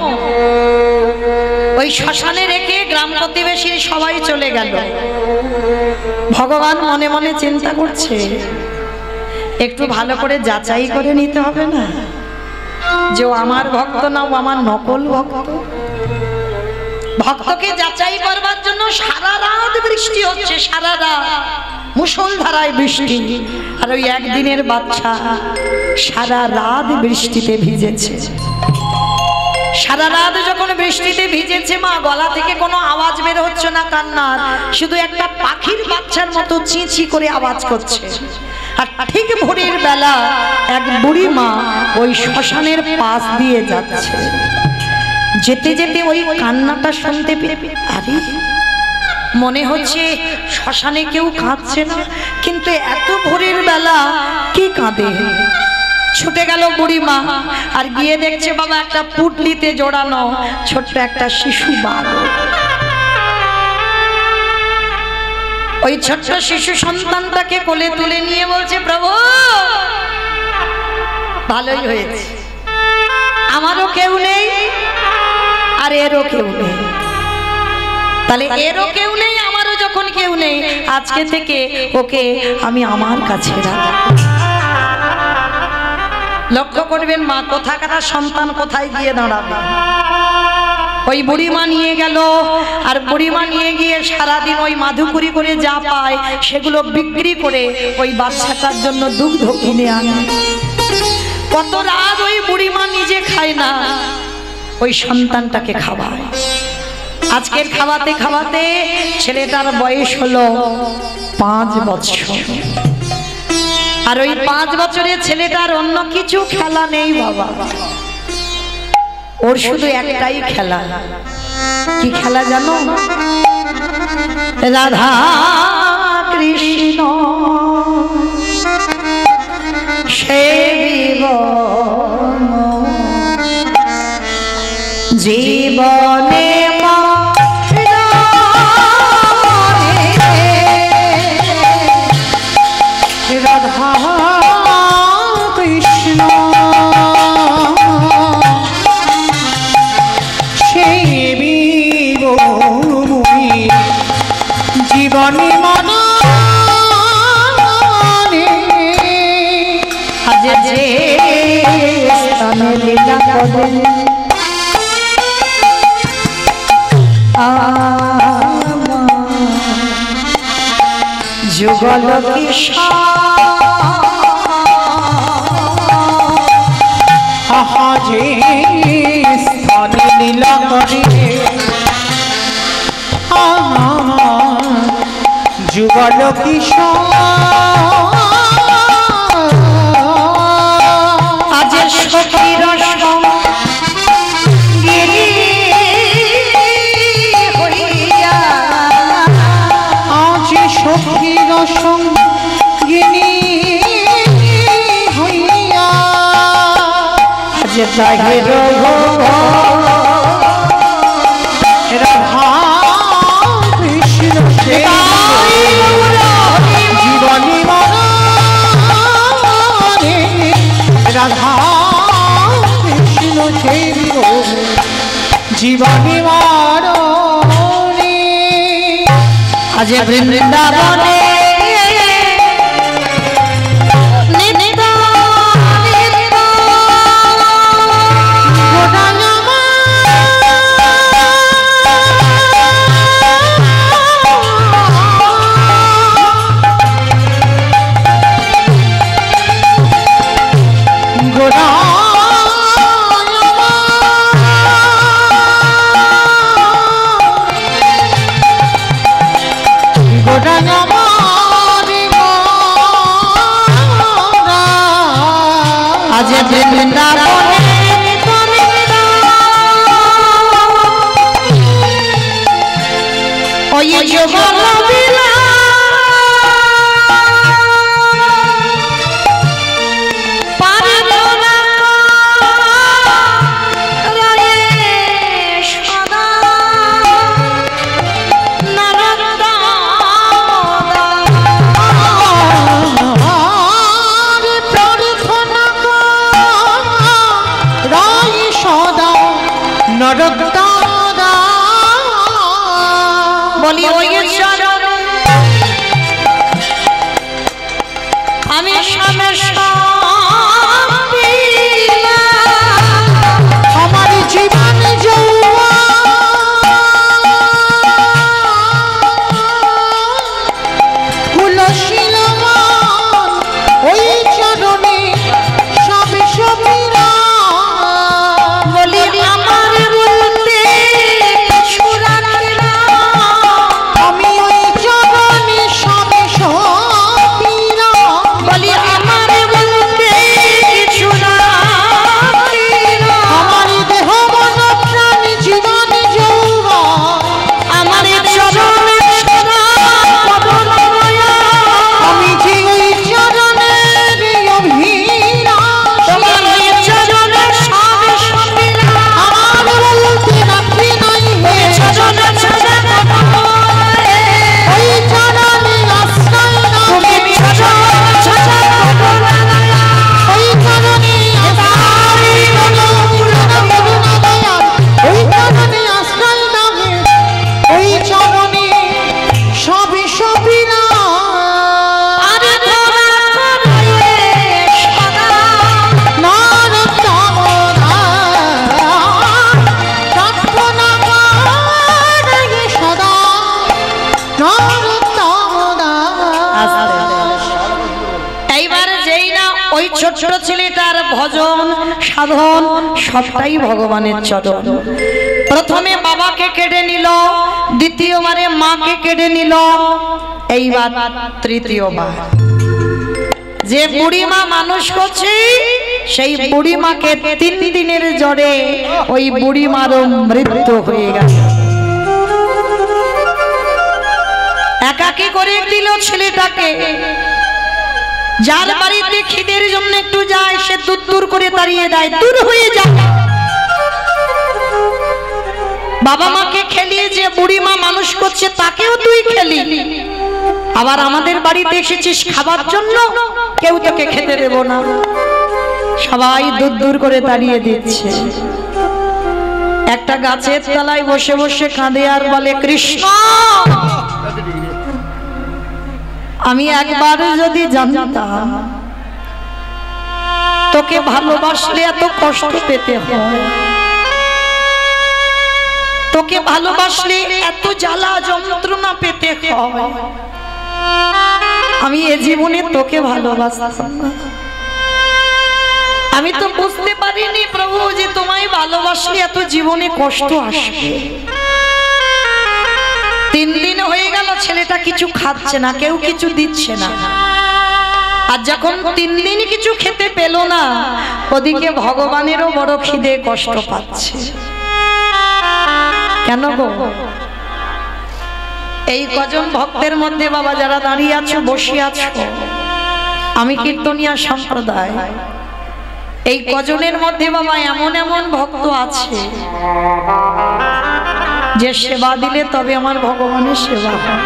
ওই শ্মশানে রেখে গ্রাম প্রতিবেশী সবাই চলে গেল। ভগবান মনে মনে চিন্তা করছে একটু ভালো করে যাচাই করে নিতে হবে না যে ও আমার ভক্ত না ও আমার নকল ভক্ত। ভক্তকে যাচাই করবার জন্য সারা রাত বৃষ্টি হচ্ছে, সারা রাত মুষলধারায় বৃষ্টি। আর ওই একদিনের বাচ্চা সারা রাত বৃষ্টিতে ভিজেছে। সারা রাত যখন বৃষ্টিতে ভিজেছে মা, গলা থেকে কোনো আওয়াজ বের হচ্ছে না কান্নার, শুধু একটা পাখির বাচ্চার মতো চিঁচি করে আওয়াজ করছে। আর ঠিক ভোরের বেলা এক বুড়ি মা ওই শ্মশানের পাশ দিয়ে যাচ্ছে। যেতে যেতে ওই কান্নাটা শুনতে পেয়ে আরে মনে হচ্ছে শ্মশানে কেউ কাঁদছে না, কিন্তু এত ভোরের বেলা কে কাঁদে? ছুটে গেল বুড়িমা, আর গিয়ে দেখছে বাবা একটা পুটলিতে জোড়ানো ছোট্ট একটা শিশু বালক। ওই ছোট্ট শিশু সন্তানটাকে কোলে তুলে নিয়ে বলছে প্রভু ভালোই হয়েছে, আমারও কেউ নেই আর এরও কেউ নেই। তাহলে এরও কেউ নেই, আমারও যখন কেউ নেই, আজকে থেকে ওকে আমি আমার কাছে রাখবো। লক্ষ্য করবেন মা, কোথাকার সন্তান কোথায় গিয়ে দাঁড়াবে। ওই বুড়িমা নিয়ে গেল, আর বুড়িমা নিয়ে গিয়ে সারাদিন ওই মাধুকুরি করে যা পায় সেগুলো বিক্রি করে ওই বাচ্চাটার জন্য দুগ্ধ কিনে আনে। কত রাত ওই বুড়িমা নিজে খায় না, ওই সন্তানটাকে খাওয়ায়। আজকের খাওয়াতে খাওয়াতে ছেলেটার বয়স হলো 5 বছর। আর ওই 5 বছরের ছেলেটার অন্য কিছু খেলা নেই বাবা, ওর শুধু একটাই খেলা। কি খেলা জানো? রাধা কৃষ্ণ সেবিব জীবনে রাধা কৃষ্ণ সেবিব মুই জীবনী মনে আজ যে স্থানে লীলা করেন যুগল আহা যে স্থানে লীলা করে যুগল কিশোর আজ সখীর সঙ্গিনী হইয়া আজ সখীর সঙ্গিনী হইয়া আজ বাহির রাধা কৃষ্ণ জীবনী মনে রাধা কৃষ্ণ সেবিব জীবনী মনে আজ বৃন্দাবনে আজ বৃন্দাবনে ওই যুগল লীলা পারিল না রায়ে সদা বলি ওই চরণে আমি আমার জীবন কুলশীল ওই চরণে সবে সবিরা বলি আমার বলতে আমি ওই চরণে সবে সবিরা বলি আমার বলতে কিছু না আমার দেহ মন প্রাণ জীবন যৌবন আমার চরণে সদা পবনময়া আমি যে ওই চরণের অভিলাষ তোমার ওই চরণে সবে সবিরা আমার বলতে রাখি নাই হে চরণে ছাড়া ওই চরণে আশ্রয় নাহে তুমি চরণে ছাড়া ওই চরণে আশ্রয় ওই চরণে আশ্রয় নাহে ওই চরণে সবে সবিনা আরে ধরা করে সদা এইবার যেই না ওই ছোট্ট ছেলেটার ভজন সাধন সবটাই ভগবানের চরণ। প্রথমে বাবাকে কেড়ে নিল, দ্বিতীয়বারে মাকে কেড়ে নিল, এইবার তৃতীয়বার যে বুড়িমা মানুষ করছে সেই বুড়িমাকে 3 দিনের জ্বরে ওই বুড়িমারও মৃত্যু হয়ে গেছে। একাকী করে দিল ছেলেটাকে। যার বাড়িতে খিদের জন্য একটু যায় সে দূর দূর করে তাড়িয়ে দেয়, দূর হয়ে যায়। বাবা মাকে খেলিয়ে যে বুড়ি মা মানুষ করছে তাকেও তুই খেলি, আবার আমাদের বাড়িতে এসেছিস খাবার জন্য, কেউ তোকে খেতে দেব না। সবাই দূর দূর করে তাড়িয়ে দিচ্ছে। একটা গাছের তলায় বসে বসে কাঁদে আর বলে, কৃষ্ণ আমি একবার যদি জানতাম তোকে ভালোবাসলে এত কষ্ট পেতে হয়, তোকে ভালোবাসলে এত জ্বালা যন্ত্রণা পেতে হয়, আমি এ জীবনে তোকে ভালোবাসতাম না। আমি তো বুঝতে পারিনি প্রভু যে তোমায় ভালোবাসলে এত জীবনে কষ্ট আসবে। 3 দিন হয়ে গেল ছেলেটা কিছু খাচ্ছে না, কেউ কিছু দিচ্ছে না। আর যখন 3 দিন কিছু খেতে পেল না, ওদিকে ভগবানেরও বড় খিদে, কষ্ট পাচ্ছে। কেন গো? এই কজন ভক্তের মধ্যে বাবা যারা দাঁড়িয়ে আছো, বসে আছো, আমি কীর্তনিয়া সম্প্রদায়, এই কজনের মধ্যে বাবা এমন এমন ভক্ত আছে যে সেবা দিলে তবে আমার ভগবানের সেবা হয়,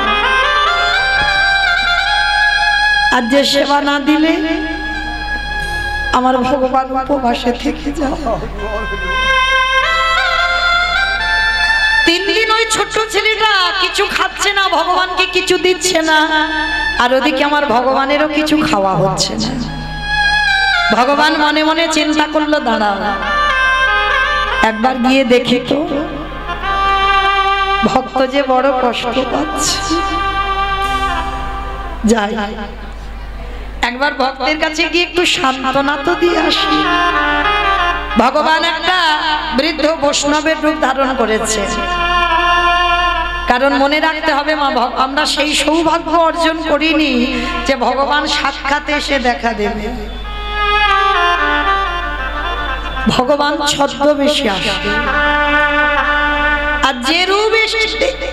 আর যে সেবা না দিলে আমার ভগবান উপবাসে থেকে যায়। 3 দিন ওই ছোট্ট ছেলেটা কিছু খাচ্ছে না, ভগবানকে কিছু দিচ্ছে না, আর ওদিকে আমার ভগবানেরও কিছু খাওয়া হচ্ছে না। ভগবান মনে মনে চিন্তা করলো, দাঁড়াও একবার গিয়ে দেখি তো ভক্ত যে বড় কষ্ট পাচ্ছে। যাই একবার ভক্তের কাছে গিয়ে একটু সান্ত্বনা তো দিয়ে আসি। ভগবান একটা বৃদ্ধ বৈষ্ণবের রূপ ধারণ করেছে, কারণ মনে রাখতে হবে মা, আমরা সেই সৌভাগ্য অর্জন করিনি যে ভগবান সাক্ষাৎ এসে দেখা দেবে। ভগবান ছদ্মবেশে আসে, আর যে রূপ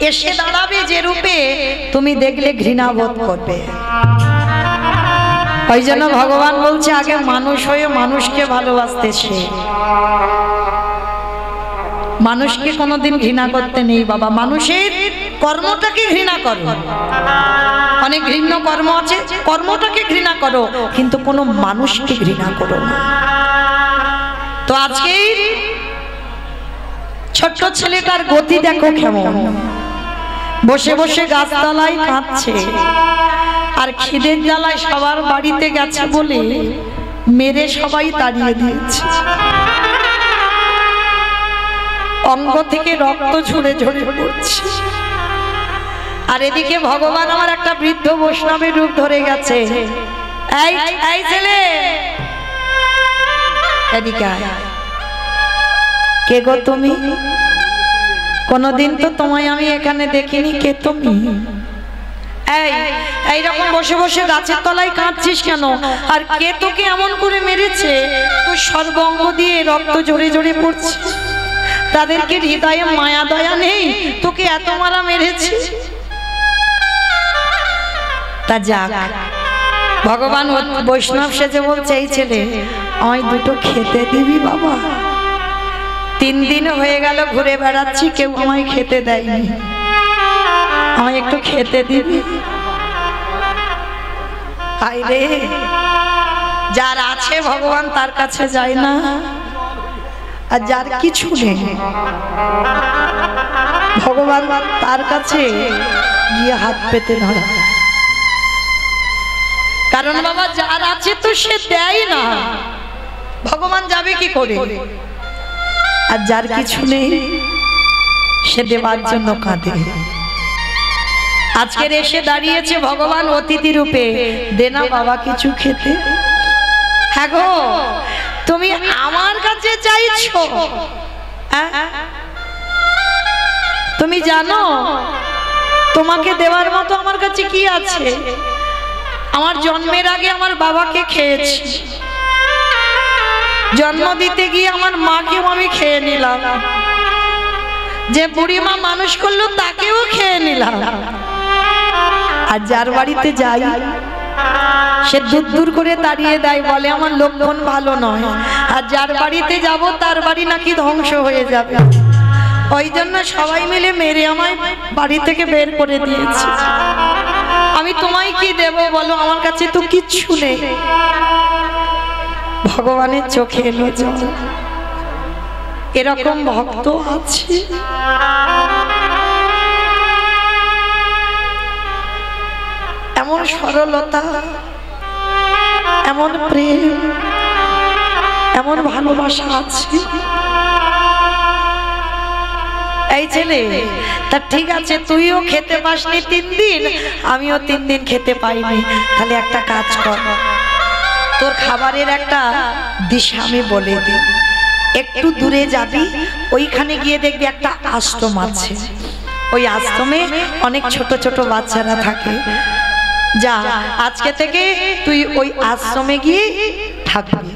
এসে দাঁড়াবে, যে রূপে তুমি দেখলে ঘৃণা বোধ করবে। ওই জন্য ভগবান বলছে আগে মানুষ হয়ে মানুষকে ভালোবাসতেছে, মানুষকে কোনোদিন ঘৃণা করতে নেই বাবা। মানুষের কর্মটাকে ঘৃণা করো, অনেক ঘৃণ্য কর্ম আছে, কর্মটাকে ঘৃণা করো, কিন্তু কোনো মানুষকে ঘৃণা করো না। তো আজকে ছোট্ট ছেলেটার গতি দেখো কেমন, বসে বসে গাছতলায় কাঁদছে, আর খিদের জ্বালায় সবার বাড়িতে গেছে বলে মেরে সবাই তাড়িয়ে দিয়েছে। অঙ্গ থেকে রক্ত ঝরে ঝরে পড়ছে, আর এদিকে ভগবান আমার একটা বৃদ্ধ বৈষ্ণবের রূপ ধরে গেছে। এই এই ছেলে, এদিকে আয়। কে গো তুমি? কোনদিন তো তোমায় আমি এখানে দেখিনি, কে তুমি? এইরকম বসে বসে গাছের তলায় কাঁদছিস কেন? আর কে তোকে এমন করে মেরেছে? তোর সর্বঙ্গ দিয়ে রক্ত ঝরে ঝরে পড়ছে, তাদেরকে হৃদয়ে মায়া দয়া নেই, তোকে এত মারা মেরেছে। তা যাক, ভগবান বৈষ্ণব সেজে বলছে, এই ছেলে আমায় দুটো খেতে দিবি বাবা? 3 দিন হয়ে গেল ঘুরে বেড়াচ্ছি, কেউ আমায় খেতে দেয়নি, আমায় একটু খেতে দিবি? হায় রে, যার আছে ভগবান তার কাছে যায় না, আর যার কিছু নেই ভগবান তার কাছে গিয়ে হাত পেতে ধরা। কারণ বাবা যার আছে তো সে দেয় না, ভগবান যাবে কি করে? আর যার কিছু নেই সে দেওয়ার জন্য কাঁদে। আজকের এসে দাঁড়িয়েছে ভগবান অতিথি রূপে, দেনা বাবা কিছু খেতে। হ্যাঁ গো, তুমি আমার কাছে চাইছো? তুমি জানো তোমাকে দেওয়ার মতো আমার কাছে কি আছে? আমার জন্মের আগে আমার বাবাকে খেয়েছি, জন্ম দিতে গিয়ে আমার মাকেও আমি খেয়ে নিলাম, যে বুড়ি মা মানুষ করলো তাকেও খেয়ে নিলাম, আর যার বাড়িতে যাই সে দূর দূর করে তাড়িয়ে দেয়, বলে আমার লক্ষণ ভালো নয়। আর যার বাড়িতে যাব তার বাড়ি নাকি ধ্বংস হয়ে যাবে। ওই জন্য সবাই মিলে মেরে আমায় বাড়ি থেকে বের করে দিয়েছে। আমি তোমায় কি দেব বলো, আমার কাছে তো কিচ্ছু নেই। ভগবানের চোখে এলো জল। এরকম ভক্ত আছে। এমন সরলতা, এমন প্রেম, এমন ভালোবাসা আছে। এই ছেলে, তা ঠিক আছে, তুইও খেতে পাসনি 3 দিন, আমিও 3 দিন খেতে পাইনি। তাহলে একটা কাজ কর, তোর খাবারের একটা দিশা আমি বলে দিই। একটু দূরে যাবি, ওইখানে গিয়ে দেখবি একটা আশ্রম আছে। ওই আশ্রমে অনেক ছোট ছোট বাচ্চারা থাকে। যা, আজকে থেকে তুই ওই আশ্রমে গিয়ে থাকবি।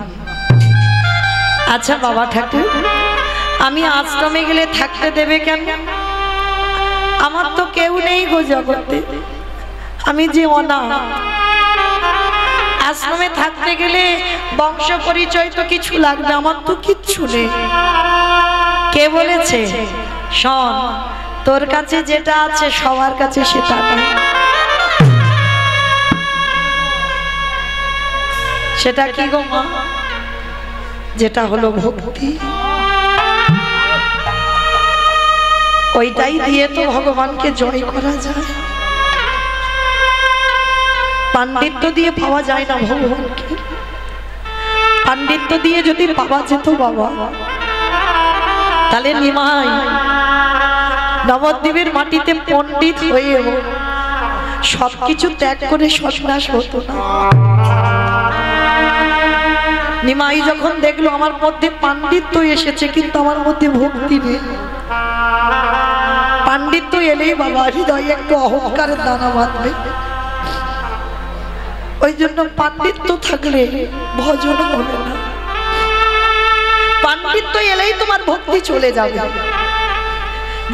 আচ্ছা বাবা ঠাকুর, আমি আশ্রমে গেলে থাকতে দেবে কেন? আমার তো কেউ নেই গো জগতে, আমি যে অনাথ। আশ্রমে থাকতে গেলে বংশ পরিচয় তো কিছু লাগবে, আমার তো কিচ্ছু নেই। কে বলেছে? শোন, তোর কাছে যেটা আছে সবার কাছে সেটা নেই। সেটা কি গো মা? যেটা হলো ভক্তি। ওইটাই দিয়ে তো ভগবানকে জয় করা যায়। পাণ্ডিত্য দিয়ে পাওয়া যায় না ভগবানকে। পাণ্ডিত্য দিয়ে যদি পাওয়া যেত বাবা, তাহলে নিমাই নবদ্বীপের মাটিতে পণ্ডিত হয়েও সবকিছু ত্যাগ করে সন্ন্যাস হতো না। নিমাই যখন দেখলো আমার মধ্যে পাণ্ডিত্য এসেছে কিন্তু আমার মধ্যে ভক্তি নেই, পাণ্ডিত্য এলেই বাবা হৃদয়ে একটু অহংকারের দানা বাঁধবে। ওই জন্য পাণ্ডিত্য থাকলে ভজন হবে না, পাণ্ডিত্য এলেই তোমার ভক্তি চলে যাবে।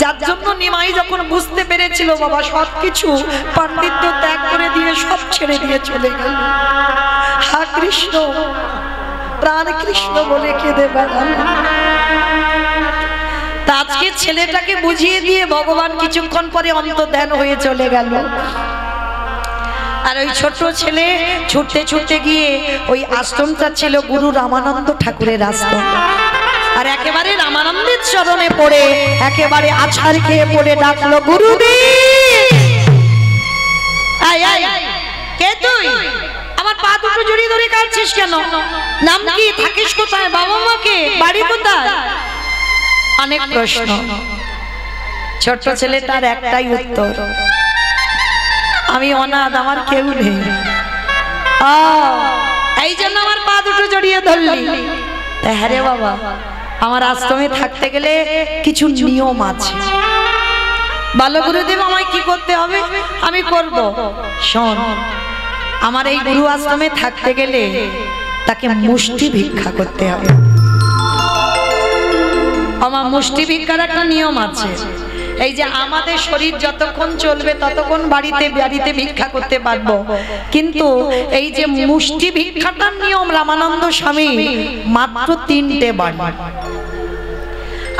যার জন্য নিমাই যখন বুঝতে পেরেছিল বাবা সবকিছু পাণ্ডিত্য ত্যাগ করে দিয়ে সব ছেড়ে দিয়ে চলে গেল। হা কৃষ্ণ, প্রাণ কৃষ্ণ বলে কেঁদে বেড়াল। তা আজকে ছেলেটাকে বুঝিয়ে দিয়ে ভগবান কিছুক্ষণ পরে অন্তর্ধান হয়ে চলে গেল। আর ওই ছোট ছেলে ছুটতে ছুটতে গিয়ে ওই আশ্রমটা ছিল গুরু রামানন্দ ঠাকুরের আশ্রম। আর একেবারে রামানন্দের চরণে পড়ে একেবারে আছাড় খেয়ে পড়ে ডাকলো, গুরুদেব। আয় আয়, কে তুই? আমার পা দুটো জড়িয়ে ধরে কাঁদছিস কেন? নাম কি? থাকিস কোথায়? বাবা মাকে? বাড়ি কোথায়? অনেক প্রশ্ন। ছোট্ট ছেলেটার একটাই উত্তর, আমি অনাথ, আমার কেউ নেই। এই জন্য আমার পা দুটো জড়িয়ে ধরলি? হ্যাঁ রে বাবা, আমার আশ্রমে থাকতে গেলে কিছু নিয়ম আছে। ভালো গুরুদেব, আমায় কি করতে হবে? আমি করব। শোন, আমার এই গুরু আশ্রমে থাকতে গেলে তাকে মুষ্টি ভিক্ষা করতে হবে। আমার মুষ্টি ভিক্ষার একটা নিয়ম আছে। এই যে আমাদের শরীর যতক্ষণ চলবে ততক্ষণ বাড়িতে বাড়িতে ভিক্ষা করতে পারবো, কিন্তু এই যে মুষ্টি ভিক্ষাটার নিয়ম রামানন্দ স্বামী মাত্র 3টে বাড়ি।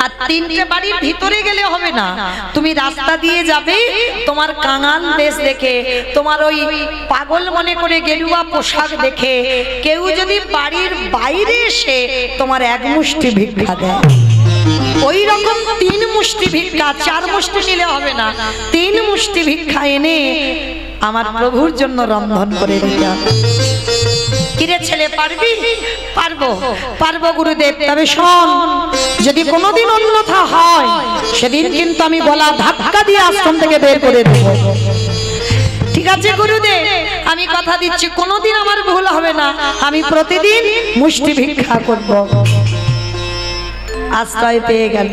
আর 3টে বাড়ির ভিতরে গেলে হবে না, তুমি রাস্তা দিয়ে যাবে, তোমার কাঙাল দেশ দেখে, তোমার ওই পাগল মনে করে গেরুয়া পোশাক দেখে কেউ যদি বাড়ির বাইরে এসে তোমার 1 মুষ্টি ভিক্ষা দেয়, ওই রকম 3 মুষ্টি ভিক্ষা, 4 মুষ্টি নিলে হবে না, 3 মুষ্টি ভিক্ষা এনে আমার প্রভুর জন্য রন্ধন করে দিতে হবে। কিরে ছেলে, পারবি? পারবো, পারবো গুরুদেব। তবে শোন, যদি কোনোদিন অন্যথা হয় সেদিন কিন্তু আমি গলা ধাক্কা দিয়ে আশ্রম থেকে বের করে দেব। ঠিক আছে গুরুদেব, আমি কথা দিচ্ছি কোনোদিন আমার ভুল হবে না, আমি প্রতিদিন মুষ্টি ভিক্ষা করব। আশ্রয় পেয়ে গেল।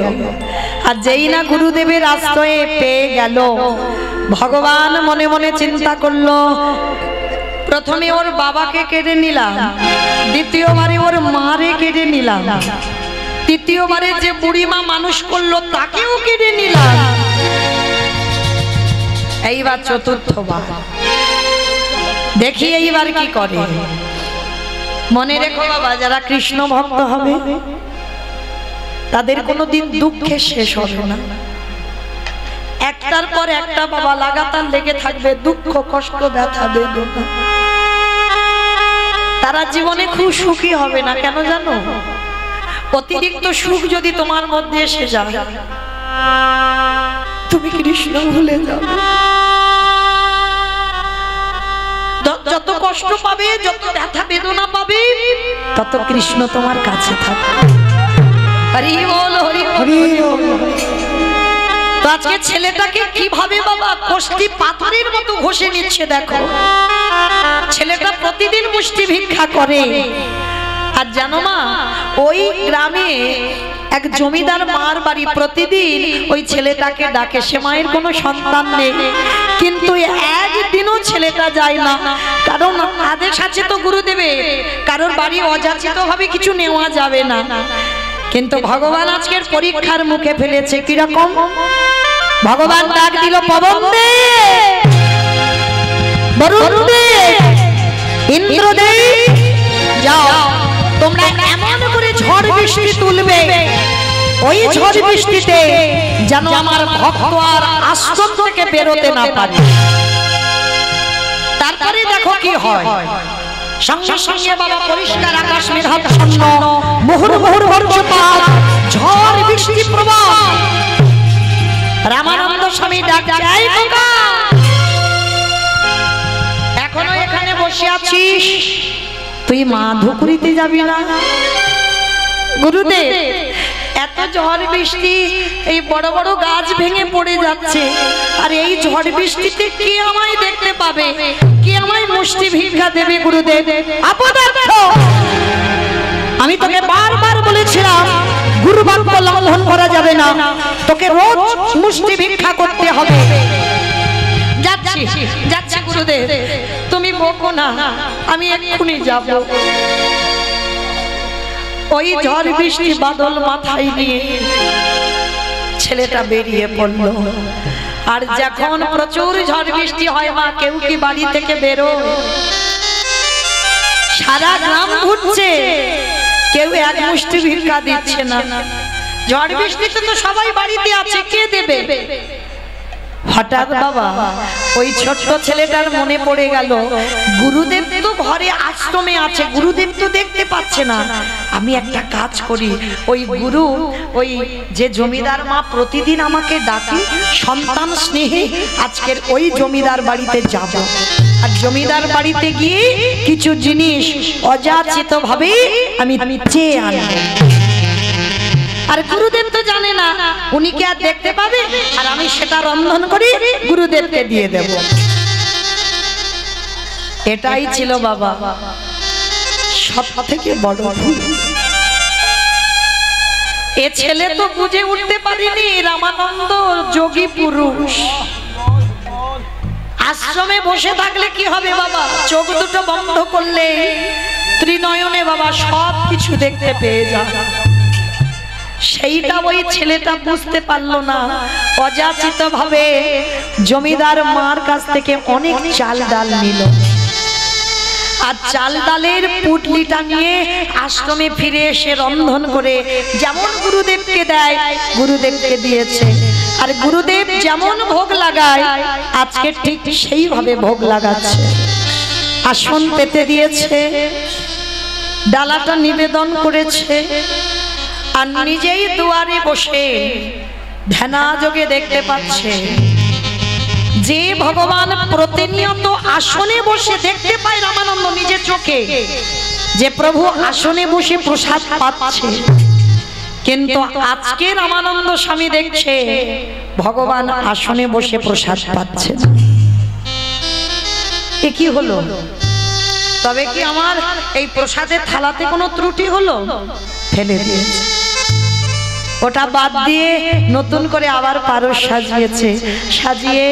আর যেই না গুরুদেবের আশ্রয়ে পেয়ে গেল, ভগবান মনে মনে চিন্তা করলো, প্রথমে ওর বাবাকে কেড়ে নিলাম, দ্বিতীয়বারে ওর মারে কেড়ে নিলাম, তৃতীয়বারে যে বুড়িমা মানুষ করলো তাকেও কেড়ে নিলাম, এইবার চতুর্থবার দেখি এইবার কি করে। মনে রেখো বাবা, যারা কৃষ্ণ ভক্ত হবে তাদের কোনোদিন দুঃখে শেষ হবে না। একটার পর একটা বাবা লাগাতার লেগে থাকবে, দুঃখ কষ্ট ব্যথা বেদনা। তারা জীবনে খুব সুখী হবে না। কেন জানো? অতিরিক্ত সুখ যদি তোমার মধ্যে এসে যায়, তুমি কৃষ্ণ ভুলে যাবে। যত কষ্ট পাবে, যত ব্যথা বেদনা পাবে, তত কৃষ্ণ তোমার কাছে থাকবে। হরি বল, হরি হরি। তো আজকে ছেলেটাকে কিভাবে বাবা কষ্টি পাথরের মতো ঘষে নিচ্ছে দেখো। ছেলেটা প্রতিদিন মুষ্টি ভিক্ষা করে। আর জানো মা, ওই গ্রামে এক জমিদার মার বাড়ি, প্রতিদিন ওই ছেলেটাকে ডাকে। সে মায়ের কোনো সন্তান নেই, কিন্তু একদিনও ছেলেটা যায় না। কারণ আদেশ আছে তো গুরুদেবের, কারোর বাড়ি অযাচিত ভাবে কিছু নেওয়া যাবে না। কিন্তু ভগবান আজকের পরীক্ষার মুখে ফেলেছে। কিরকম? ভগবান ডাক দিল, পবন দে, বরুণ দে, ইন্দ্র দে, যাও তোমরা এমন করে ঝড় বৃষ্টি তুলবে, ওই ঝড় বৃষ্টিতে যেন আমার ভক্ত আর আশ্রম থেকে বেরোতে না পারে। তারপরে দেখো কি হয়। সঙ্গে সঙ্গে বাবা পরিষ্কার আকাশ মেঘাচ্ছন্ন, মুহুর মুহুর বজ্রপাত, ঝড় বৃষ্টি প্রবাহ। রামানন্দ স্বামী ডাকছে, এই খোকা, এখনো এখানে বসে আছিস? তুই মাধুকরিতে যাবি না? গুরুদেব, এত ঝড় বৃষ্টি, এই বড় বড় গাছ ভেঙে পড়ে যাচ্ছে, আর এই ঝড় বৃষ্টিতে কে আমায় দেখতে পাবে, কে আমায় মুষ্টি ভিক্ষা দেবে? গুরুদেব, আপদার্থ। আমি তোকে বারবার বলেছিলাম গুরু বাক্য লঙ্ঘন করা যাবে না, তোকে রোজ মুষ্টি ভিক্ষা করতে হবে। যাচ্ছি যাচ্ছি গুরুদেব, তুমি বকো না, আমি এক্ষুনি যাব। ওই ঝড় বৃষ্টি বাদল মাথায় নিয়ে ছেলেটা বেরিয়ে পড়ল। আর যখন প্রচুর ঝড় বৃষ্টি হয় মা, কেউ কি বাড়ি থেকে বেরো? সারা গ্রাম ঘুরছে, কেউ এক মুষ্টি ভিক্ষা দিচ্ছে না। ঝড় বৃষ্টিতে তো সবাই বাড়িতে আছে, কে দেবে? হঠাৎ বাবা ওই ছোট্ট ছেলেটার মনে পড়ে গেল, গুরুদেব তো ঘরে আশ্রমে আছে, গুরুদেব তো দেখতে পাচ্ছে না। আমি একটা কাজ করি, ওই গুরু, ওই যে জমিদার মা প্রতিদিন আমাকে ডাকে সন্তান স্নেহে, আজকের ওই জমিদার বাড়িতে যাব। আর জমিদার বাড়িতে গিয়ে কিছু জিনিস অযাচিত ভাবে আমি চেয়ে আনব। আর গুরুদেব তো জানে না, উনি কি আর দেখতে পাবে? আর আমি সেটা রন্ধন করে গুরুদেবকে দিয়ে দেব। এটাই ছিল বাবা সব থেকে বড় ভুল। এ ছেলে তো বুঝে উঠতে পারিনি রামানন্দ যোগী পুরুষ। আশ্রমে বসে থাকলে কি হবে বাবা? চোখ দুটো বন্ধ করলে ত্রিনয়নে বাবা সব কিছু দেখতে পেয়ে যায়। সেইটা ওই ছেলেটা বুঝতে পারলো না, অযাচিত ভাবে জমিদার মার কাছ থেকে অনেক চাল ডাল নিল। আর চাল ডালের পুটলিটা নিয়ে আশ্রমে ফিরে এসে রন্ধন করে যেমন গুরুদেবকে দেয় গুরুদেবকে দিয়েছে। আর গুরুদেব যেমন ভোগ লাগায় আজকে ঠিক সেইভাবে ভোগ লাগাচ্ছে। আসন পেতে দিয়েছে, ডালাটা নিবেদন করেছে, আর নিজেই দুয়ারে বসে ধ্যানাযোগে দেখতে পাচ্ছে যে ভগবান প্রতিনিয়ত আসনে বসে দেখতে পায় রামানন্দ নিজের চোখে, যে প্রভু আসনে বসে প্রসাদ পাচ্ছে। কিন্তু আজকে রামানন্দ স্বামী দেখছে ভগবান আসনে বসে প্রসাদ পাচ্ছে। এ কি হলো? তবে কি আমার এই প্রসাদের থালাতে কোনো ত্রুটি হলো? ফেলে দিয়েছে, ওটা বাদ দিয়ে নতুন করে আবার পারস সাজিয়েছে, সাজিয়ে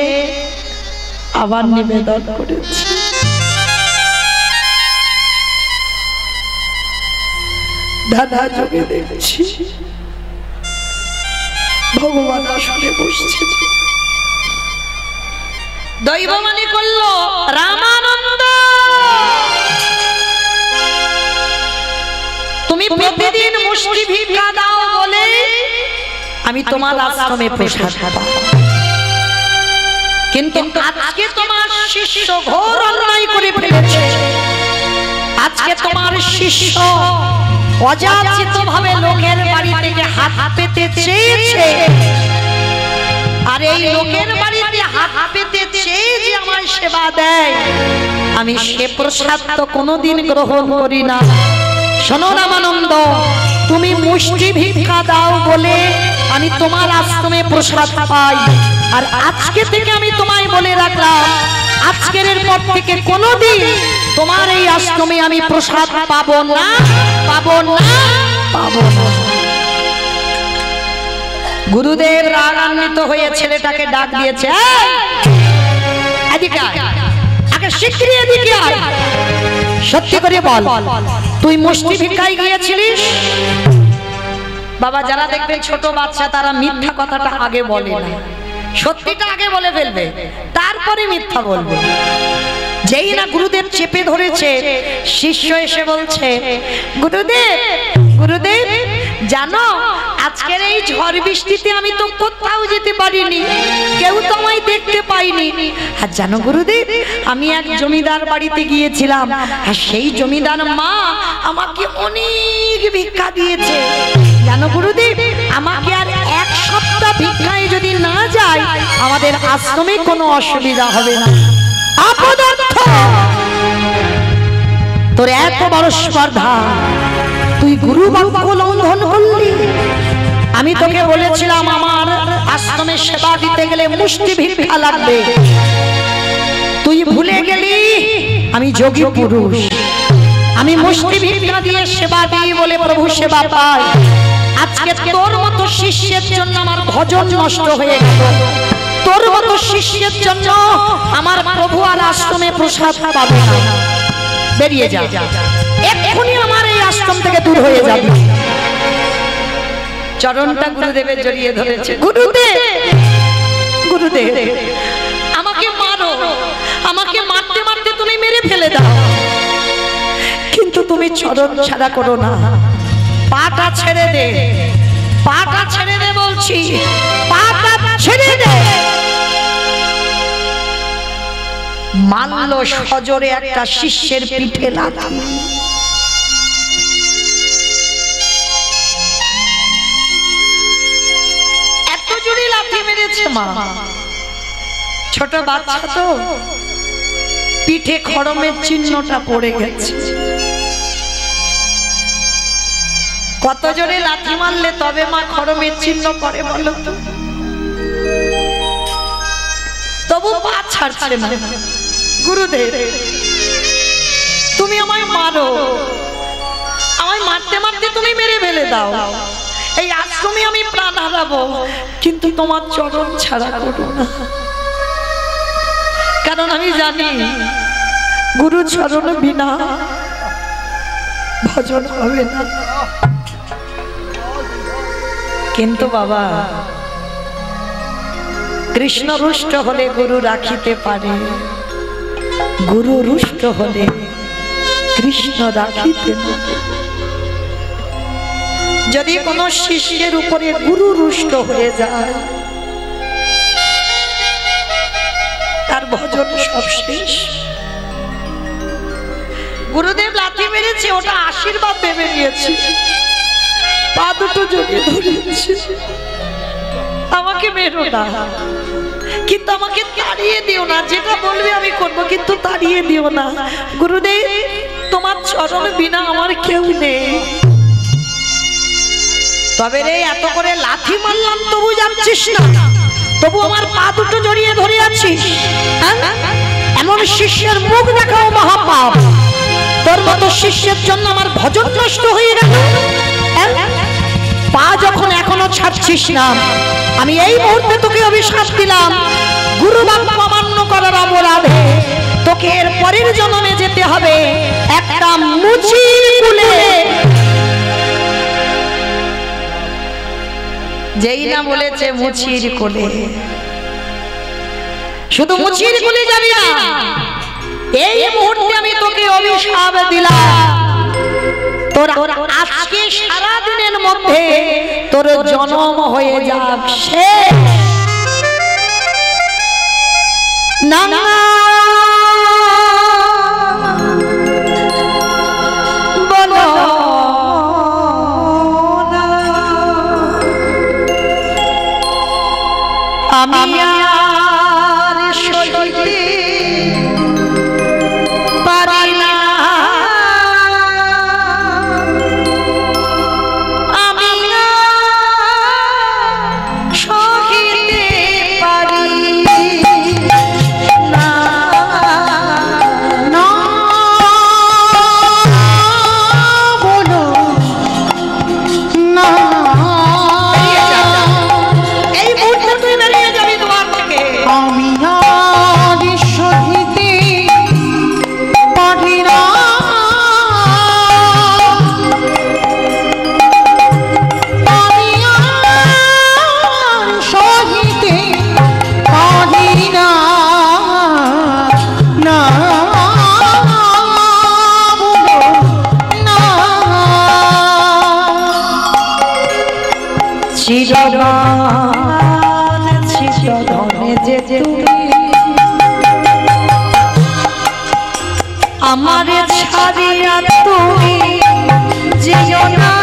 আবার নিবেদন করেছে। দাদা যোগে দেখছি ভগবান আসলে বসছে। দৈব মনে করলো রামানন্দ মুষ্টি ভিক্ষা দাও বলে আমি তোমার আশ্রমে প্রসাদ খাবো। কিন্তু আজকে তোমার শিষ্য ঘোর অন্যায় করে ফেলেছে। আজকে তোমার শিষ্য অযাচিত ভাবে লোকের বাড়ি থেকে হাত পেতে চেয়েছে, আর এই লোকের বাড়িতে হাত পেতে চেয়ে যে আমার সেবা দেয়, আমি সে প্রসাদ তো কোনোদিন গ্রহণ করি না। শোনো রামানন্দ, তুমি মুষ্টি ভিক্ষা দাও বলে আমি তোমার আশ্রমে প্রসাদ পাই, আর আজকে থেকে আমি তোমায় বলে রাখলাম, আজকের পর থেকে কোনোদিন তোমার এই আশ্রমে আমি প্রসাদ পাবো না, পাবো না, পাবো না। গুরুদেব রাগান্বিত হয়ে ছেলেটাকে ডাক দিয়েছে, এদিকে আয়, আগে শিগগিরই এদিকে আয়। সত্যি করে বল, তুই মুষ্টি ভিক্ষায় গিয়েছিলিস? বাবা, যারা দেখবেন ছোট বাচ্চা, তারা মিথ্যা কথাটা আগে বলে না, সত্যিটা আগে বলে ফেলবে, তারপরে মিথ্যা বলবে। যেই না গুরুদেব চেপে ধরেছে, শিষ্য এসে বলছে, গুরুদেব, গুরুদেব জানো আজকের এই ঝড় বৃষ্টিতে আমি তো কোথাও যেতে পারিনি, কেউ তো আমায় দেখতে পাইনি। আর জানো গুরুদেব, আমি এক জমিদার বাড়িতে গিয়েছিলাম, আর সেই জমিদার মা আমাকে অনেক ভিক্ষা দিয়েছে। জানো গুরুদেব, আমাকে আর এক সপ্তাহ ভিক্ষায় যদি না যায়, আমাদের আশ্রমে কোনো অসুবিধা হবে না। অপদার্থ, তোর এত বড় স্পর্ধা, তুই গুরু বাক্য লঙ্ঘন করলি। আমি তোকে বলেছিলাম আমার আশ্রমে সেবা দিতে গেলে মুষ্টি ভিক্ষা লাগবে, তুই ভুলে গেলি আমি যোগী পুরুষ, আমি মুষ্টি ভিক্ষা দিয়ে সেবা দিই বলে প্রভু সেবা পাই। আজকে তোর মতো শিষ্যের জন্য আমার ভজন নষ্ট হয়ে গেল, তোর মতো শিষ্যের জন্য আমার প্রভু আর আশ্রমে প্রসাদ পাবে না। বেরিয়ে যা, এক্ষুনি আমার এই আশ্রম থেকে দূর হয়ে যাবে। চরণটা গুরুদেবের জড়িয়ে ধরেছে। গুরুদেব, গুরুদেব আমাকে মারো, আমাকে মারতে মারতে তুমি মেরে ফেলে দাও, কিন্তু তুমি চরণ ছাড়া করো না, পাটা ছেড়ে দে, পাটা ছেড়ে দে বলছি, পাটা ছেড়ে দে। মানল সজোরে একটা শিষ্যের পিঠে লাথি। এত জোরে লাথি মেরেছে মা, ছোট বাচ্চা তো, পিঠে খড়মের চিহ্নটা পড়ে গেছে। কত জোরে লাথি মারলে তবে মা খড়মের চিহ্ন পড়ে বলো তো? তবু পা ছাড়ছে না। গুরুদেব, তুমি আমায় মারো, আমায় মারতে মারতে তুমি মেরে ফেলে দাও, এই আশ্রমে আমি প্রাণ হারাবো, কিন্তু তোমার চরণ ছাড়া করো না, কারণ আমি জানি গুরু চরণ বিনা ভজন হবে না। কিন্তু বাবা, কৃষ্ণ রুষ্ট হলে গুরু রাখিতে পারে, গুরু রুষ্ট হলে কৃষ্ণ রাখিতে না। যদি কোনো শিষ্যের উপরে গুরু রুষ্ট হয়ে যায়, তার ভজন সব শেষ। গুরুদেব লাথি মেরেছে, ওটা আশীর্বাদ ভেবে নিয়েছে, পা দুটো জড়িয়ে ধরেছে, আমাকে মেরো না, কিন্তু আমাকে তাড়িয়ে দিও না, যেটা বলবে আমি করবো, কিন্তু তাড়িয়ে দিও না। গুরুদেব, তোমার চরণ বিনা আমার কেউ নেই। তবে রে, এত করে লাথি মারলাম তবু যাচ্ছিস না, তবু আমার পা দুটো জড়িয়ে ধরে আছিস। এমন শিষ্যের মুখ দেখাও মহাপাপ। তোর মতো শিষ্যের জন্য আমার ভজন নষ্ট হয়ে গেল। পা যখন এখনো ছাড়ছিস না, আমি এই মুহূর্তে তোকে অভিশাপ দিলাম, গুরু বাক্য অমান্য করার অপরাধে তোকে এর পরের জন্মে যেতে হবে একটা মুচির কুলে। যেই না বলেছে মুচির কোলে, শুধু মুচির কোলে যাবি না, এই মুহূর্তে আমি তোকে অভিশাপ দিলাম, তোর আজকে সারা দিনের মধ্যে তোর জন্ম হয়ে যাক সে না না বলো না আমি আর সইতে পারি না আমি সইতে পারি না না বলো না এই মুহূর্তে তুই বেরিয়ে যাবি তোমার থেকে আমি আর সহিতে পারি না আমি আর সহিতে পারি না না বলো না চিরগান চিরধনে যে তুমি আমার ছাড়িয়া তুমি যেও না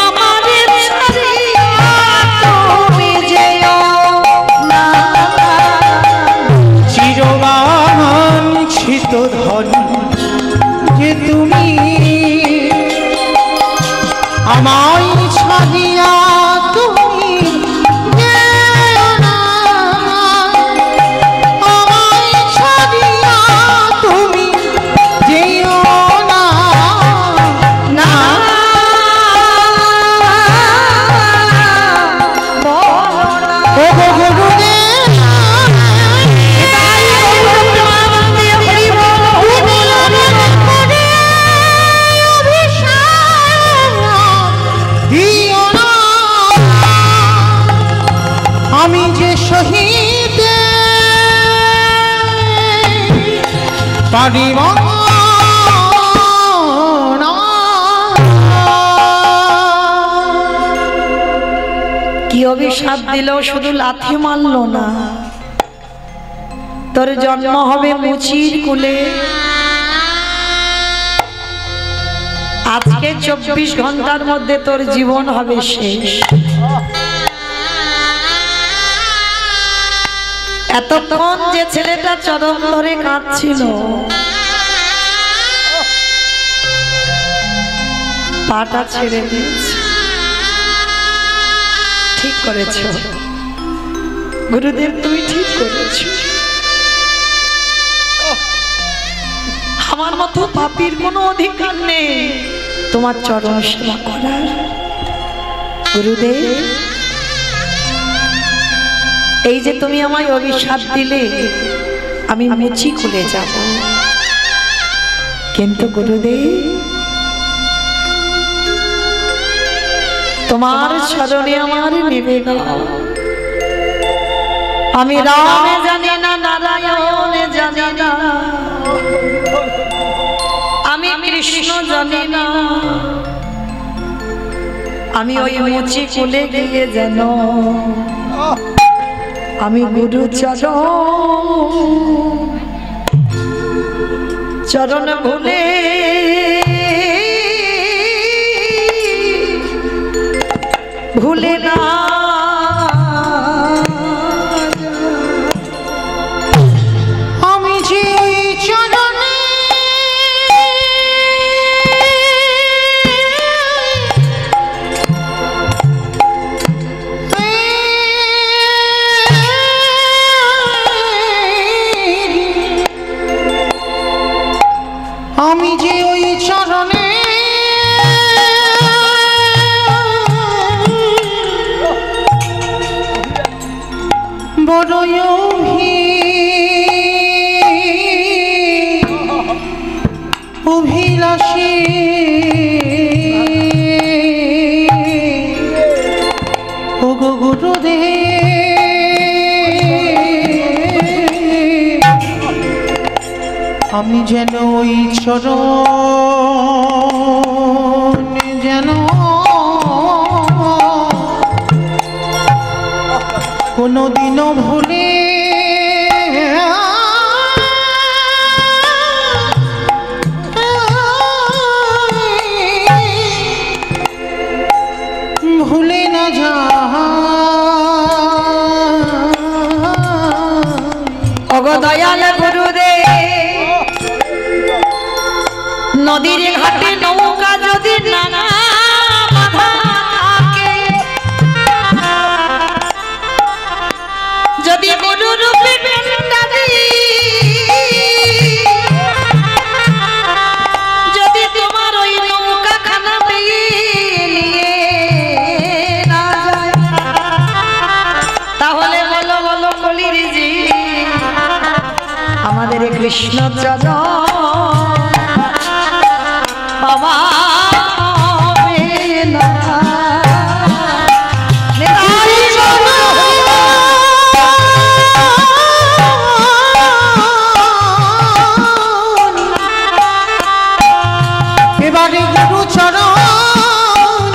আমার ছাড়িয়া তুমি যেও না চিরবাঞ্ছিত ধন যে তুমি আমায় ছাড়িয়া তুমি যেও না আমায় ছাড়িয়া তুমি যেও না না বলো না ও গো গুরুদেব দিও না আমি যে শহীদে পারিব না কি অভিশাপ দিল শুধু লাথি মারলো না তোর জন্ম হবে মুচির কুলে আজকে 24 ঘন্টার মধ্যে তোর জীবন হবে শেষ এতক্ষণ যে ছেলেটা চরণ ধরে কাঁদছিল পাটা ছেড়ে দিয়েছে ঠিক করেছ গুরুদেব তুই ঠিক করেছ আমার মতো পাপীর কোনো অধিকার নেই তোমার চরণ সেবা করার গুরুদেব এই যে তুমি আমায় অভিশাপ দিলে আমি মুচি খুলে যাব কিন্তু গুরুদেব তোমার চরণে আমার নিবেদন আমি রামে জানি না নারায়ণে জানি না আমি কৃষ্ণ জানি না আমি ওই মুচি কুলে গিয়ে যেন আমি গুরু চরণ ভুলে ভুলে না আমি যে চরণে আমি যে ওই চরণে বড়ই অভিলাষী ও গো গুরুদেব আমি যেন ওই চরণ যেন কোনোদিনও ভুলে ভুলে না যা ওগো দয়াল গুরুদেব, নদীর ঘাটে নৌকা যদি নানা বাঁধা থাকে, যদি গুরু রূপে যদি তোমার ওই নৌকা খানা পেয়ে নিয়ে না যায়, তাহলে বলো বলো কলির জি আমাদের কৃষ্ণ বাবা এবারে গুরু চরণ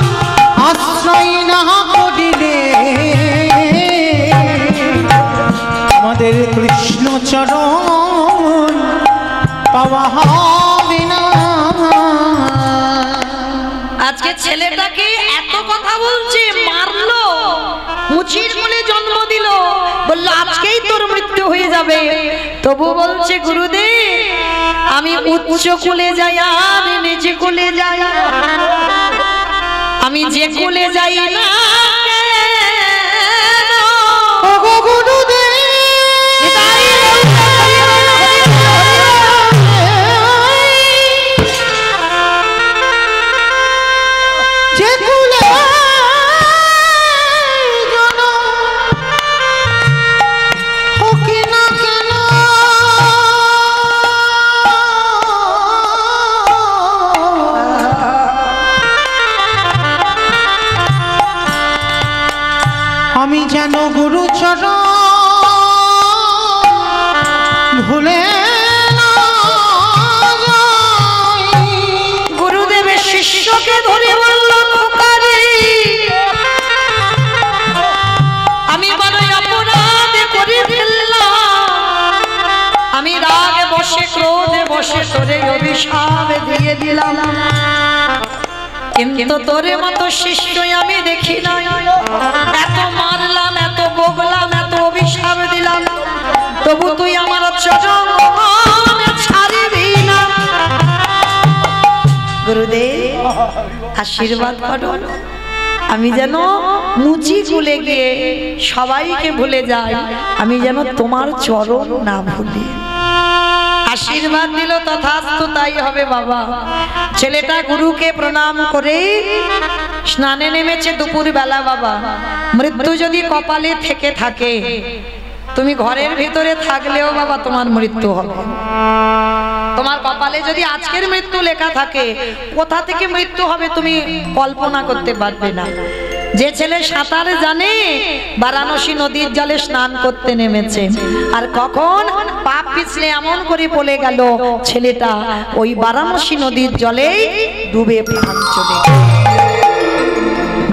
আশ্রয় না করিলে আমাদের কৃষ্ণ চরণ পাওয়া হবে না। আজকে ছেলেটাকে এত কথা বলছে, মারলো, মুচির কোলে জন্ম দিল, বললো আজকেই তোর মৃত্যু হয়ে যাবে, তবু বলছে গুরুদেব আমি উচ্চ কোলে যাই আর নিচে কোলে যাই, আমি যে কোলে যাই না আমি যেন গুরু চরণ ভুলে না যাই। গুরুদেবের শিষ্যকে ধরে বলল খোকারে আমি বড়ই অপরাধ করে ফেললাম, আমি রাগে বসে ক্রোধে বসে তোরে অভিশাপ দিয়ে দিলাম, কিন্তু তোরে মতো শিষ্যই আমি দেখি নাই, এত মারলাম এত বকলাম এত অভিশাপ দিলাম, তবু তুই আমার চরণ ছাড়বি না। গুরুদেব আশীর্বাদ করো, আমি যেন মুচি কুলে গিয়ে সবাইকে ভুলে যাই, আমি যেন তোমার চরণ না ভুলি। আশীর্বাদ দিল, তথাস্তু তাই হবে বাবা। ছেলেটা গুরুকে প্রণাম করে স্নানে নেমেছে দুপুর বেলা। বাবা মৃত্যু যদি কপালে থেকে থাকে, তুমি ঘরের ভিতরে থাকলেও বাবা তোমার মৃত্যু হবে। তোমার কপালে যদি আজকের মৃত্যু লেখা থাকে, কোথা থেকে মৃত্যু হবে তুমি কল্পনা করতে পারবে না। যে ছেলে সাঁতার জানে বারাণসী নদীর জলে স্নান করতে নেমেছে, আর কখন পাপ পিছলে এমন করে পড়ে গেল ছেলেটা ওই বারাণসী নদীর জলেই ডুবে প্রাণ চলে গেল,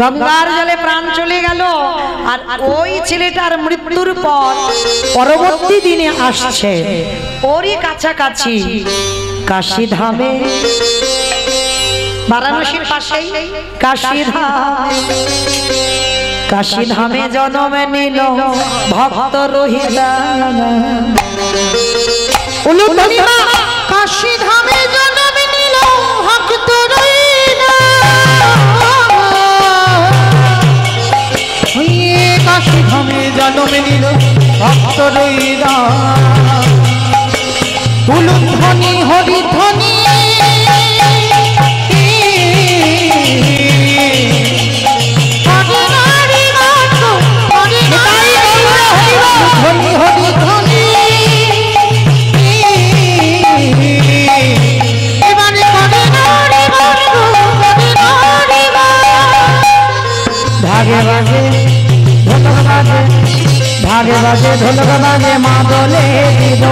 গঙ্গার জলে প্রাণ চলে গেল। আর ওই ছেলেটার মৃত্যুর পর পরবর্তী দিনে আসছে ওরই কাছাকাছি কাশীধামে, বারাণসীর পাশেই কাশীধামে জন্ম নিল ভক্ত রহিলা। কাশীধামে জন্ম নিল ভক্ত রহিলা, কাশীধামে জন্ম নিল ভক্ত রহিলা। উলুধ্বনি হরিধ্বনি ভাগে বাজে ঢোলক বাজে মা বলে দিব